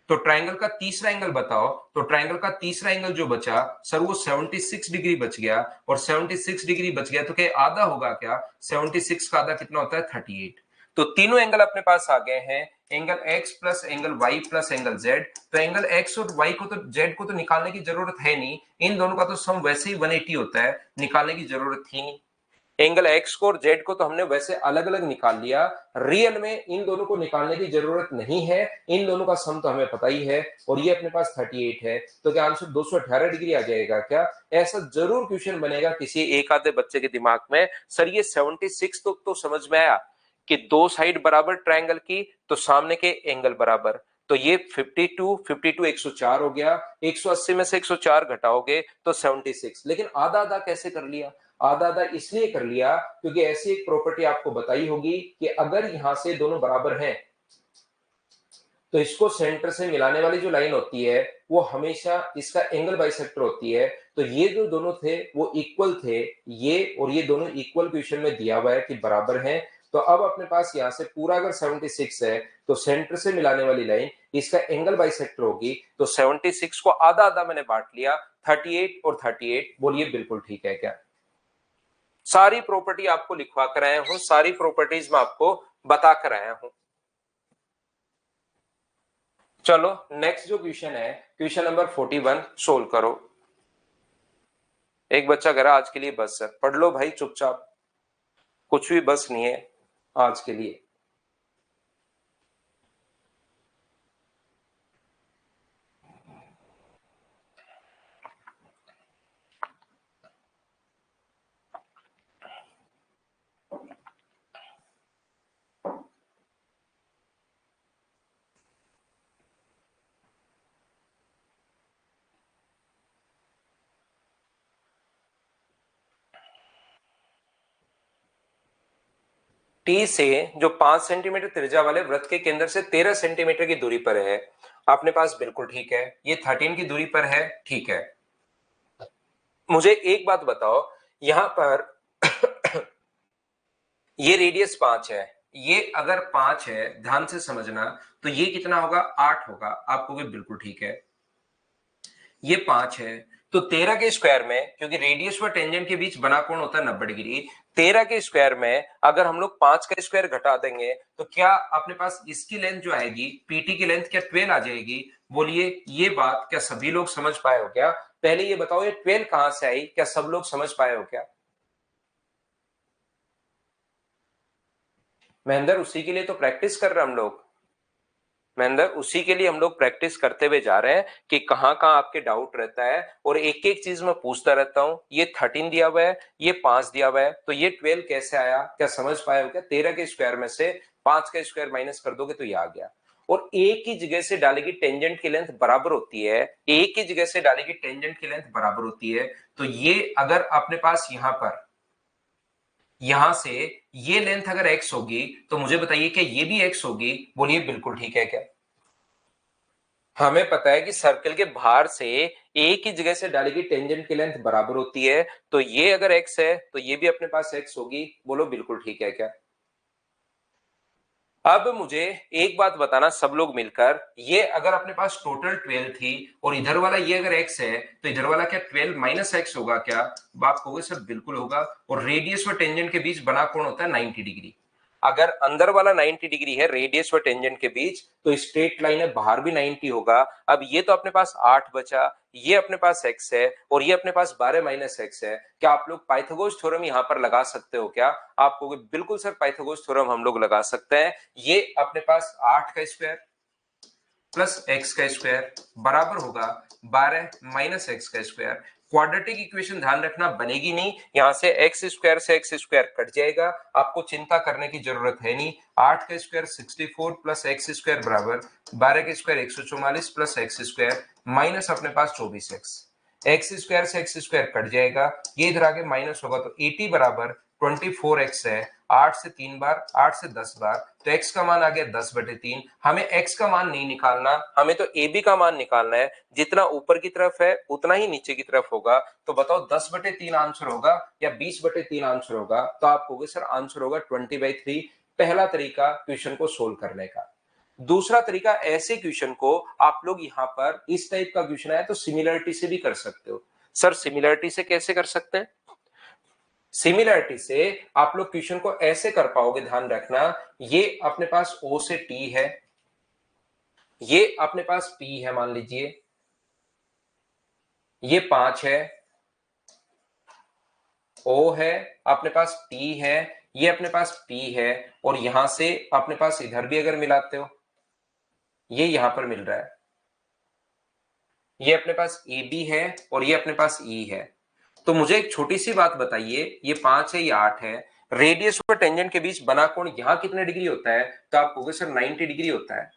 तो ट्रायंगल का तीसरा एंगल बताओ, तो ट्रायंगल का तीसरा एंगल जो बचा सर वो 76 डिग्री बच गया, और 76 डिग्री बच गया तो क्या आधा होगा क्या, 76 का आधा कितना होता है 38। तो तीनों एंगल अपने पास आ गए हैं, angle x plus angle y plus angle z। तो एंगल x और y को तो z को तो निकालने की जरूरत है नहीं, इन दोनों का तो सम वैसे ही 180 होता है, निकालने की जरूरत थी नहीं। एंगल एक्स को और जेड को तो हमने वैसे अलग अलग निकाल लिया, रियल में इन दोनों को निकालने की जरूरत नहीं है, इन दोनों का सम तो हमें पता ही है, और ये अपने पास 38 है, तो क्या आंसर 218 डिग्री आ जाएगा क्या। ऐसा जरूर क्वेश्चन बनेगा किसी एक आधे बच्चे के दिमाग में, सर ये 76 तो समझ में आया कि दो साइड बराबर ट्रायंगल की तो सामने के एंगल बराबर, तो ये 52 104 हो गया, 180 में से 104 घटाओगे तो 76, लेकिन आधा आधा कैसे कर लिया, आधा आधा इसलिए कर लिया क्योंकि ऐसी एक प्रॉपर्टी आपको बताई होगी कि अगर यहां से दोनों बराबर हैं तो इसको सेंटर से मिलाने वाली जो लाइन होती है वो हमेशा इसका एंगल बाइसेक्टर होती है। तो ये जो दोनों थे वो इक्वल थे, ये और ये दोनों इक्वल क्वेश्चन में दिया हुआ है कि बराबर हैं। तो अब अपने पास यहां से पूरा अगर 76 है तो सेंटर से मिलाने वाली लाइन इसका एंगल बाइसेक्टर होगी, तो 76 को आधा आधा मैंने बांट लिया, 38 और 38, बोलिए बिल्कुल ठीक है क्या। सारी प्रॉपर्टी आपको लिखवा कर आया हूं, सारी प्रॉपर्टीज मैं आपको बता कर आया हूं। चलो नेक्स्ट जो क्वेश्चन है, क्वेश्चन नंबर 41 सोल्व करो। एक बच्चा कह रहा आज के लिए बस है, पढ़ लो भाई चुपचाप, कुछ भी बस नहीं है आज के लिए। टी से जो 5 सेंटीमीटर त्रिज्या वाले वृत्त के केंद्र से 13 सेंटीमीटर की दूरी पर है अपने पास, बिल्कुल ठीक है। ये 13 की दूरी पर है, ठीक है। मुझे एक बात बताओ, यहां पर ये रेडियस 5 है, ये अगर 5 है, ध्यान से समझना, तो ये कितना होगा? 8 होगा। आपको भी बिल्कुल ठीक है। ये 5 है, तो 13 के स्क्वायर में, क्योंकि रेडियस व टेंजेंट के बीच बना कोण होता है 90 डिग्री, 13 के स्क्वायर में अगर हम लोग 5 का स्क्वायर घटा देंगे तो क्या अपने पास इसकी लेंथ जो आएगी, पीटी की लेंथ, क्या 12 आ जाएगी? बोलिए, ये बात क्या सभी लोग समझ पाए हो क्या? पहले ये बताओ, ये 12 कहां से आई? क्या सब लोग समझ पाए हो क्या? महेंद्र, उसी के लिए तो प्रैक्टिस कर रहे हैं हम लोग। महेंद्र, उसी के लिए हम लोग प्रैक्टिस करते हुए जा रहे हैं कि कहां कहां आपके डाउट रहता है, और एक एक चीज मैं पूछता रहता हूं। ये 13 दिया हुआ है, ये 5 दिया हुआ है, तो ये 12 कैसे आया? क्या समझ पाए हो क्या? 13 के स्क्वायर में से 5 का स्क्वायर माइनस कर दोगे तो ये आ गया। और एक ही जगह से डालेगी टेंजेंट की लेंथ बराबर होती है, एक ही जगह से डालेगी टेंजेंट की लेंथ बराबर होती है, तो ये अगर अपने पास यहां से ये लेंथ अगर x होगी, तो मुझे बताइए क्या ये भी x होगी? बोलिए, बिल्कुल ठीक है क्या? हमें पता है कि सर्कल के बाहर से एक ही जगह से डाली गई टेंजेंट की लेंथ बराबर होती है, तो ये अगर x है तो ये भी अपने पास x होगी। बोलो, बिल्कुल ठीक है क्या? अब मुझे एक बात बताना सब लोग मिलकर, ये अगर अपने पास टोटल 12 थी और इधर वाला ये अगर x है, तो इधर वाला क्या 12 माइनस एक्स होगा क्या? बात कहोगे सर बिल्कुल होगा। और रेडियस और टेंजेंट के बीच बना कोण होता है 90 डिग्री। अगर अंदर वाला 90 डिग्री है रेडियस व टेंजेंट के बीच, तो स्ट्रेट लाइन है, बाहर भी 90 होगा। अब ये तो अपने पास 8 बचा, ये अपने पास x है, और ये अपने पास 12 माइनस एक्स है। क्या आप लोग पाइथागोरस थ्योरम यहां पर लगा सकते हो क्या? आपको बिल्कुल सर, पाइथागोरस थ्योरम हम लोग लगा सकते हैं। ये अपने पास 8 का स्क्वायर प्लस एक्स का स्क्वायर बराबर होगा 12 माइनस एक्स का स्क्वायर। क्वाड्रेटिक इक्वेशन ध्यान रखना बनेगी नहीं, यहां से एक्स स्क्वायर से एक्स स्क्वायर कट जाएगा, आपको चिंता करने की जरूरत है नहीं। 8 का स्क्वायर 64 प्लस एक्स स्क्वायर बराबर 12 का square 144 plus x square minus अपने पास 24x। एक्स स्क्वायर से एक्स स्क्वायर कट जाएगा, ये इधर आगे माइनस होगा, तो 80 बराबर 24x है। 8 से 3 बार, 8 से 10 बार, तो x का मान आ गया 10/3। हमें x का मान नहीं निकालना, हमें तो ab का मान निकालना है। जितना ऊपर की तरफ है उतना ही नीचे की तरफ होगा। तो बताओ 10/3 आंसर होगा या 20/3 आंसर होगा? तो आप कहोगे सर आंसर होगा 20/3। पहला तरीका क्वेश्चन को सोल्व करने का। दूसरा तरीका, ऐसे क्वेश्चन को आप लोग यहां पर इस टाइप का क्वेश्चन आया तो सिमिलरिटी से भी कर सकते हो। सर सिमिलरिटी से कैसे कर सकते हैं? सिमिलरिटी से आप लोग क्वेश्चन को ऐसे कर पाओगे, ध्यान रखना, ये अपने पास O से T है, ये अपने पास P है, मान लीजिए ये 5 है, O है, अपने पास T है, ये अपने पास P है, और यहां से अपने पास इधर भी अगर मिलाते हो, ये यहां पर मिल रहा है, ये अपने पास AB है और ये अपने पास E है। तो मुझे एक छोटी सी बात बताइए, ये 5 है, ये 8 है, रेडियस और टेंजेंट के बीच बना कोण यहां कितने डिग्री होता है? तो आप कहोगे सर 90 डिग्री होता है।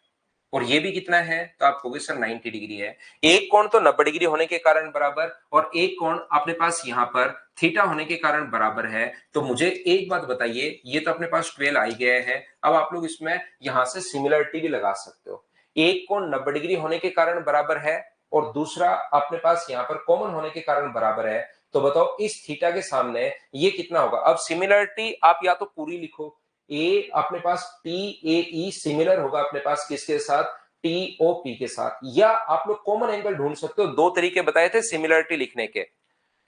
और ये भी कितना है? तो आप कहोगे सर 90 डिग्री है। एक कोण तो 90 डिग्री होने के कारण बराबर, और एक कोण अपने पास यहां पर थीटा होने के कारण बराबर है। तो मुझे एक बात बताइए, ये तो अपने पास 12 आ गया है, अब आप लोग इसमें यहां से सिमिलरिटी भी लगा सकते हो। एक कोण 90 डिग्री होने के कारण बराबर है, और दूसरा अपने पास यहां पर कॉमन होने के कारण बराबर है। तो बताओ इस थीटा के सामने ये कितना होगा? अब सिमिलरिटी आप या तो पूरी लिखो, ए अपने पास टी ए ई सिमिलर होगा अपने पास किसके साथ? टी ओ पी के साथ। या आप लोग कॉमन एंगल ढूंढ सकते हो। दो तरीके बताए थे सिमिलरिटी लिखने के,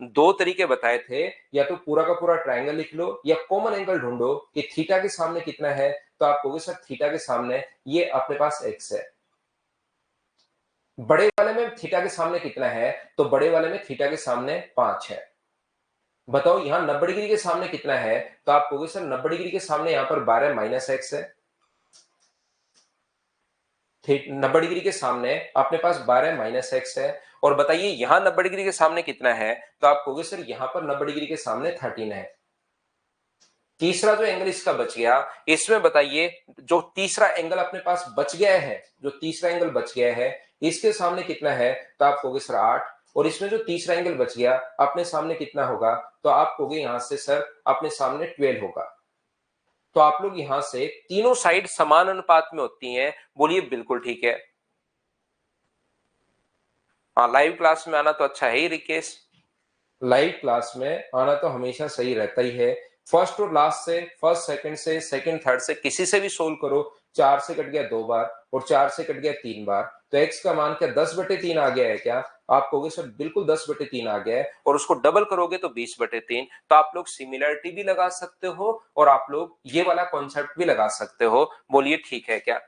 दो तरीके बताए थे, या तो पूरा का पूरा ट्रायंगल लिख लो या कॉमन एंगल ढूंढो कि थीटा के सामने कितना है। तो आप कहोगे सर थीटा के सामने ये अपने पास एक्स है। बड़े वाले में थीटा के सामने कितना है? तो बड़े वाले में थीटा के सामने 5 है। बताओ यहां 90 डिग्री के सामने कितना है? तो आप कहोगे सर 90 डिग्री के सामने यहां पर 12 माइनस एक्स है। 90 डिग्री के सामने अपने पास 12 माइनस एक्स है। और बताइए यहां 90 डिग्री के सामने कितना है? तो आप कहोगे सर यहां पर 90 डिग्री के सामने 13 है। तीसरा जो एंगल इसका बच गया, इसमें बताइए जो तीसरा एंगल अपने पास बच गया है, जो तीसरा एंगल बच गया है इसके सामने कितना है? तो आप कहोगे सर 8। और इसमें जो तीसरा एंगल बच गया अपने सामने कितना होगा? तो आप कहोगे यहां से सर अपने सामने 12 होगा। तो आप लोग यहां से तीनों साइड समान अनुपात में होती हैं, बोलिए बिल्कुल ठीक है। हाँ, लाइव क्लास में आना तो अच्छा है ही रिकेश, लाइव क्लास में आना तो हमेशा सही रहता ही है। फर्स्ट और लास्ट से, फर्स्ट सेकंड से, सेकंड थर्ड से, किसी से भी सोल्व करो। 4 से कट गया 2 बार और 4 से कट गया 3 बार, तो x का मान क्या 10/3 आ गया है क्या? आप कहोगे सर बिल्कुल 10/3 आ गया है, और उसको डबल करोगे तो 20/3। तो आप लोग सिमिलरिटी भी लगा सकते हो और आप लोग ये वाला कॉन्सेप्ट भी लगा सकते हो, बोलिए ठीक है क्या?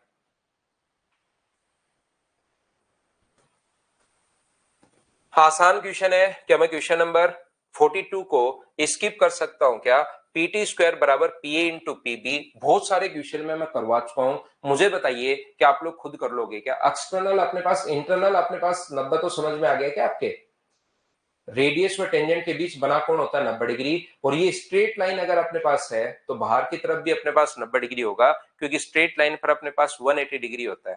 आसान क्वेश्चन है क्या? मैं क्वेश्चन नंबर 42 को स्किप कर सकता हूं क्या? पीटी स्क्वायर बराबर पी ए इंटू पीबी, बहुत सारे क्वेश्चन में मैं करवा चुका हूं। मुझे बताइए कि आप लोग खुद कर लोगे क्या? एक्सटर्नल अपने पास, इंटरनल अपने पास 90 तो समझ में आ गया क्या आपके? रेडियस व टेंजेंट के बीच बना कोण होता है 90 डिग्री, और ये स्ट्रेट लाइन अगर अपने पास है तो बाहर की तरफ भी अपने पास 90 डिग्री होगा, क्योंकि स्ट्रेट लाइन पर अपने पास 180 डिग्री होता है।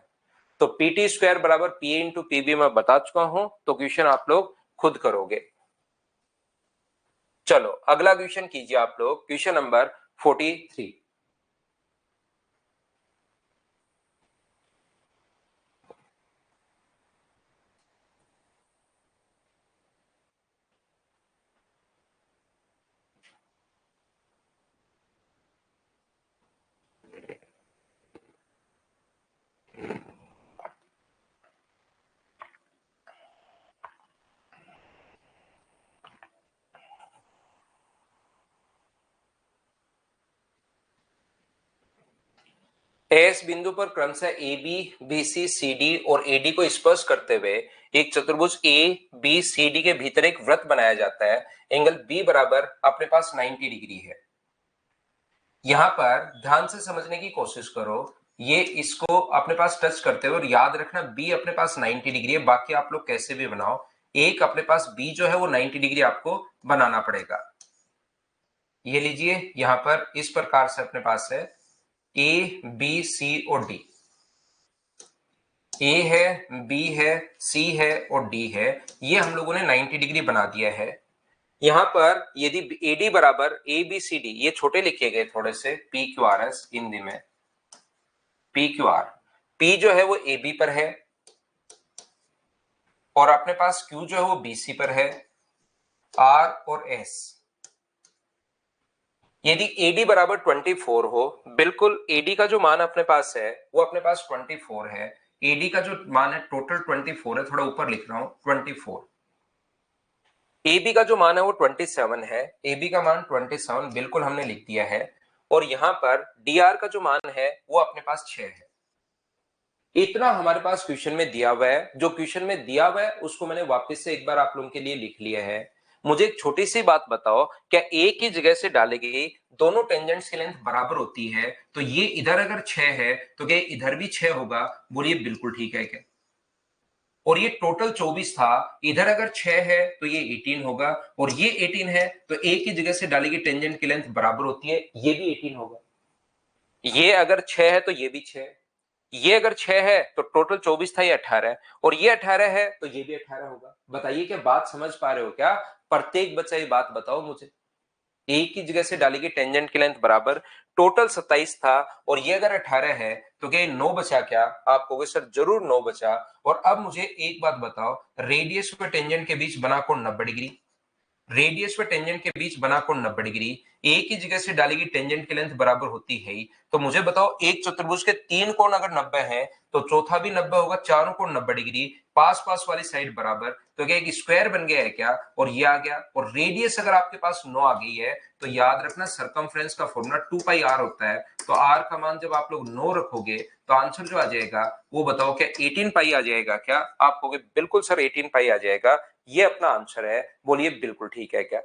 तो पीटी स्क्वायर बराबर पी ए इंटू पीबी मैं बता चुका हूं, तो क्वेश्चन आप लोग खुद करोगे। चलो अगला क्वेश्चन कीजिए आप लोग, क्वेश्चन नंबर 43। एस बिंदु पर क्रमशः A B, B C, C D और ए डी को स्पर्श करते हुए एक चतुर्भुज ए बी सी डी के भीतर एक वृत्त बनाया जाता है। एंगल बी बराबर अपने पास 90 डिग्री है। यहां पर ध्यान से समझने की कोशिश करो, ये इसको अपने पास टच करते हुए, और याद रखना बी अपने पास 90 डिग्री है, बाकी आप लोग कैसे भी बनाओ, एक अपने पास बी जो है वो 90 डिग्री आपको बनाना पड़ेगा। ये लीजिए यहां पर इस प्रकार से अपने पास है ए बी सी और डी, ए है, बी है, सी है और डी है, ये हम लोगों ने 90 डिग्री बना दिया है। यहां पर यदि एडी बराबर ए बी सी डी, ये छोटे लिखे गए थोड़े से, P Q R S Hindi में, पी क्यू आर, पी जो है वो ए बी पर है और अपने पास क्यू जो है वो बी सी पर है, आर और एस। यदि AD बराबर 24 हो, बिल्कुल AD का जो मान अपने पास है वो अपने पास 24 है, AD का जो मान है टोटल 24 है, थोड़ा ऊपर लिख रहा हूं 24। AB का जो मान है वो 27 है, AB का मान 27 बिल्कुल हमने लिख दिया है, और यहां पर DR का जो मान है वो अपने पास 6 है। इतना हमारे पास क्वेश्चन में दिया हुआ है, जो क्वेश्चन में दिया हुआ है उसको मैंने वापस से एक बार आप लोगों के लिए लिख लिया है। मुझे एक छोटी सी बात बताओ, क्या एक ही जगह से डाली गई दोनों टेंजेंट्स की लेंथ बराबर होती है? तो ये इधर अगर 6 है तो क्या इधर भी 6 होगा? बोलिए बिल्कुल ठीक है क्या? और ये टोटल 24 था, इधर अगर 6 है तो ये 18 होगा, और ये 18 है तो एक ही जगह से डाली गई टेंजेंट की लेंथ बराबर होती है, ये भी 18 होगा। ये अगर 6 है तो ये भी 6, ये अगर 6 है तो टोटल 24 था, ये 18 है, और ये 18 है तो ये भी 18 होगा। बताइए क्या बात समझ पा रहे हो क्या? प्रत्येक बच्चा ये बात बताओ मुझे, एक ही जगह से डाली गई टेंजेंट की लेंथ बराबर, टोटल 27 था, और ये अगर 18 है तो क्या 9 बचा क्या? आप कहोगे सर जरूर 9 बचा। और अब मुझे एक बात बताओ, रेडियस और टेंजेंट के बीच बना कोण 90 डिग्री, रेडियस व टेंजेंट के बीच बना कोण 90 डिग्री, एक ही जगह से डाली गई टेंजेंट की लेंथ बराबर होती है ही, तो मुझे बताओ एक चतुर्भुज के 3 कोण अगर 90 है तो चौथा भी 90 होगा, चारों कोण 90 डिग्री, पास पास वाली साइड बराबर, तो क्या एक स्क्वायर बन गया है क्या? और ये आ गया, और रेडियस अगर आपके पास 9 आ गई है तो याद रखना सरकमफ्रेंस का फॉर्मूला 2 पाई आर होता है, तो आर का मान जब आप लोग 9 रखोगे तो आंसर जो आ जाएगा वो बताओ क्या 18 पाई आ जाएगा क्या? आप कहोगे बिल्कुल सर 18 पाई आ जाएगा, ये अपना आंसर है, बोलिए बिल्कुल ठीक है क्या?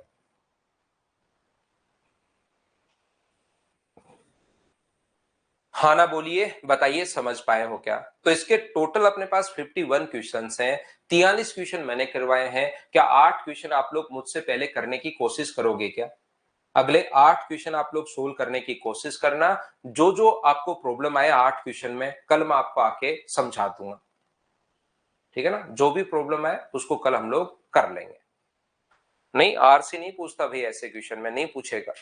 हाँ ना बोलिए, बताइए समझ पाए हो क्या? तो इसके टोटल अपने पास 51 क्वेश्चंस हैं, 43 क्वेश्चन मैंने करवाए हैं। क्या 8 क्वेश्चन आप लोग मुझसे पहले करने की कोशिश करोगे क्या? अगले 8 क्वेश्चन आप लोग सोल्व करने की कोशिश करना, जो जो आपको प्रॉब्लम आए 8 क्वेश्चन में कल मैं आपको आके समझा दूंगा, ठीक है ना? जो भी प्रॉब्लम आए उसको कल हम लोग कर लेंगे। नहीं, आरसी नहीं पूछता भाई, ऐसे क्वेश्चन में नहीं पूछेगा।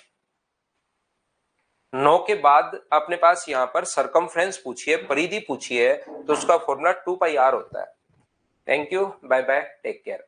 9 के बाद अपने पास यहाँ पर सरकमफ्रेंस पूछिए, परिधि पूछिए, तो उसका फॉर्मूला 2 पाई r होता है। Thank you, bye bye, take care.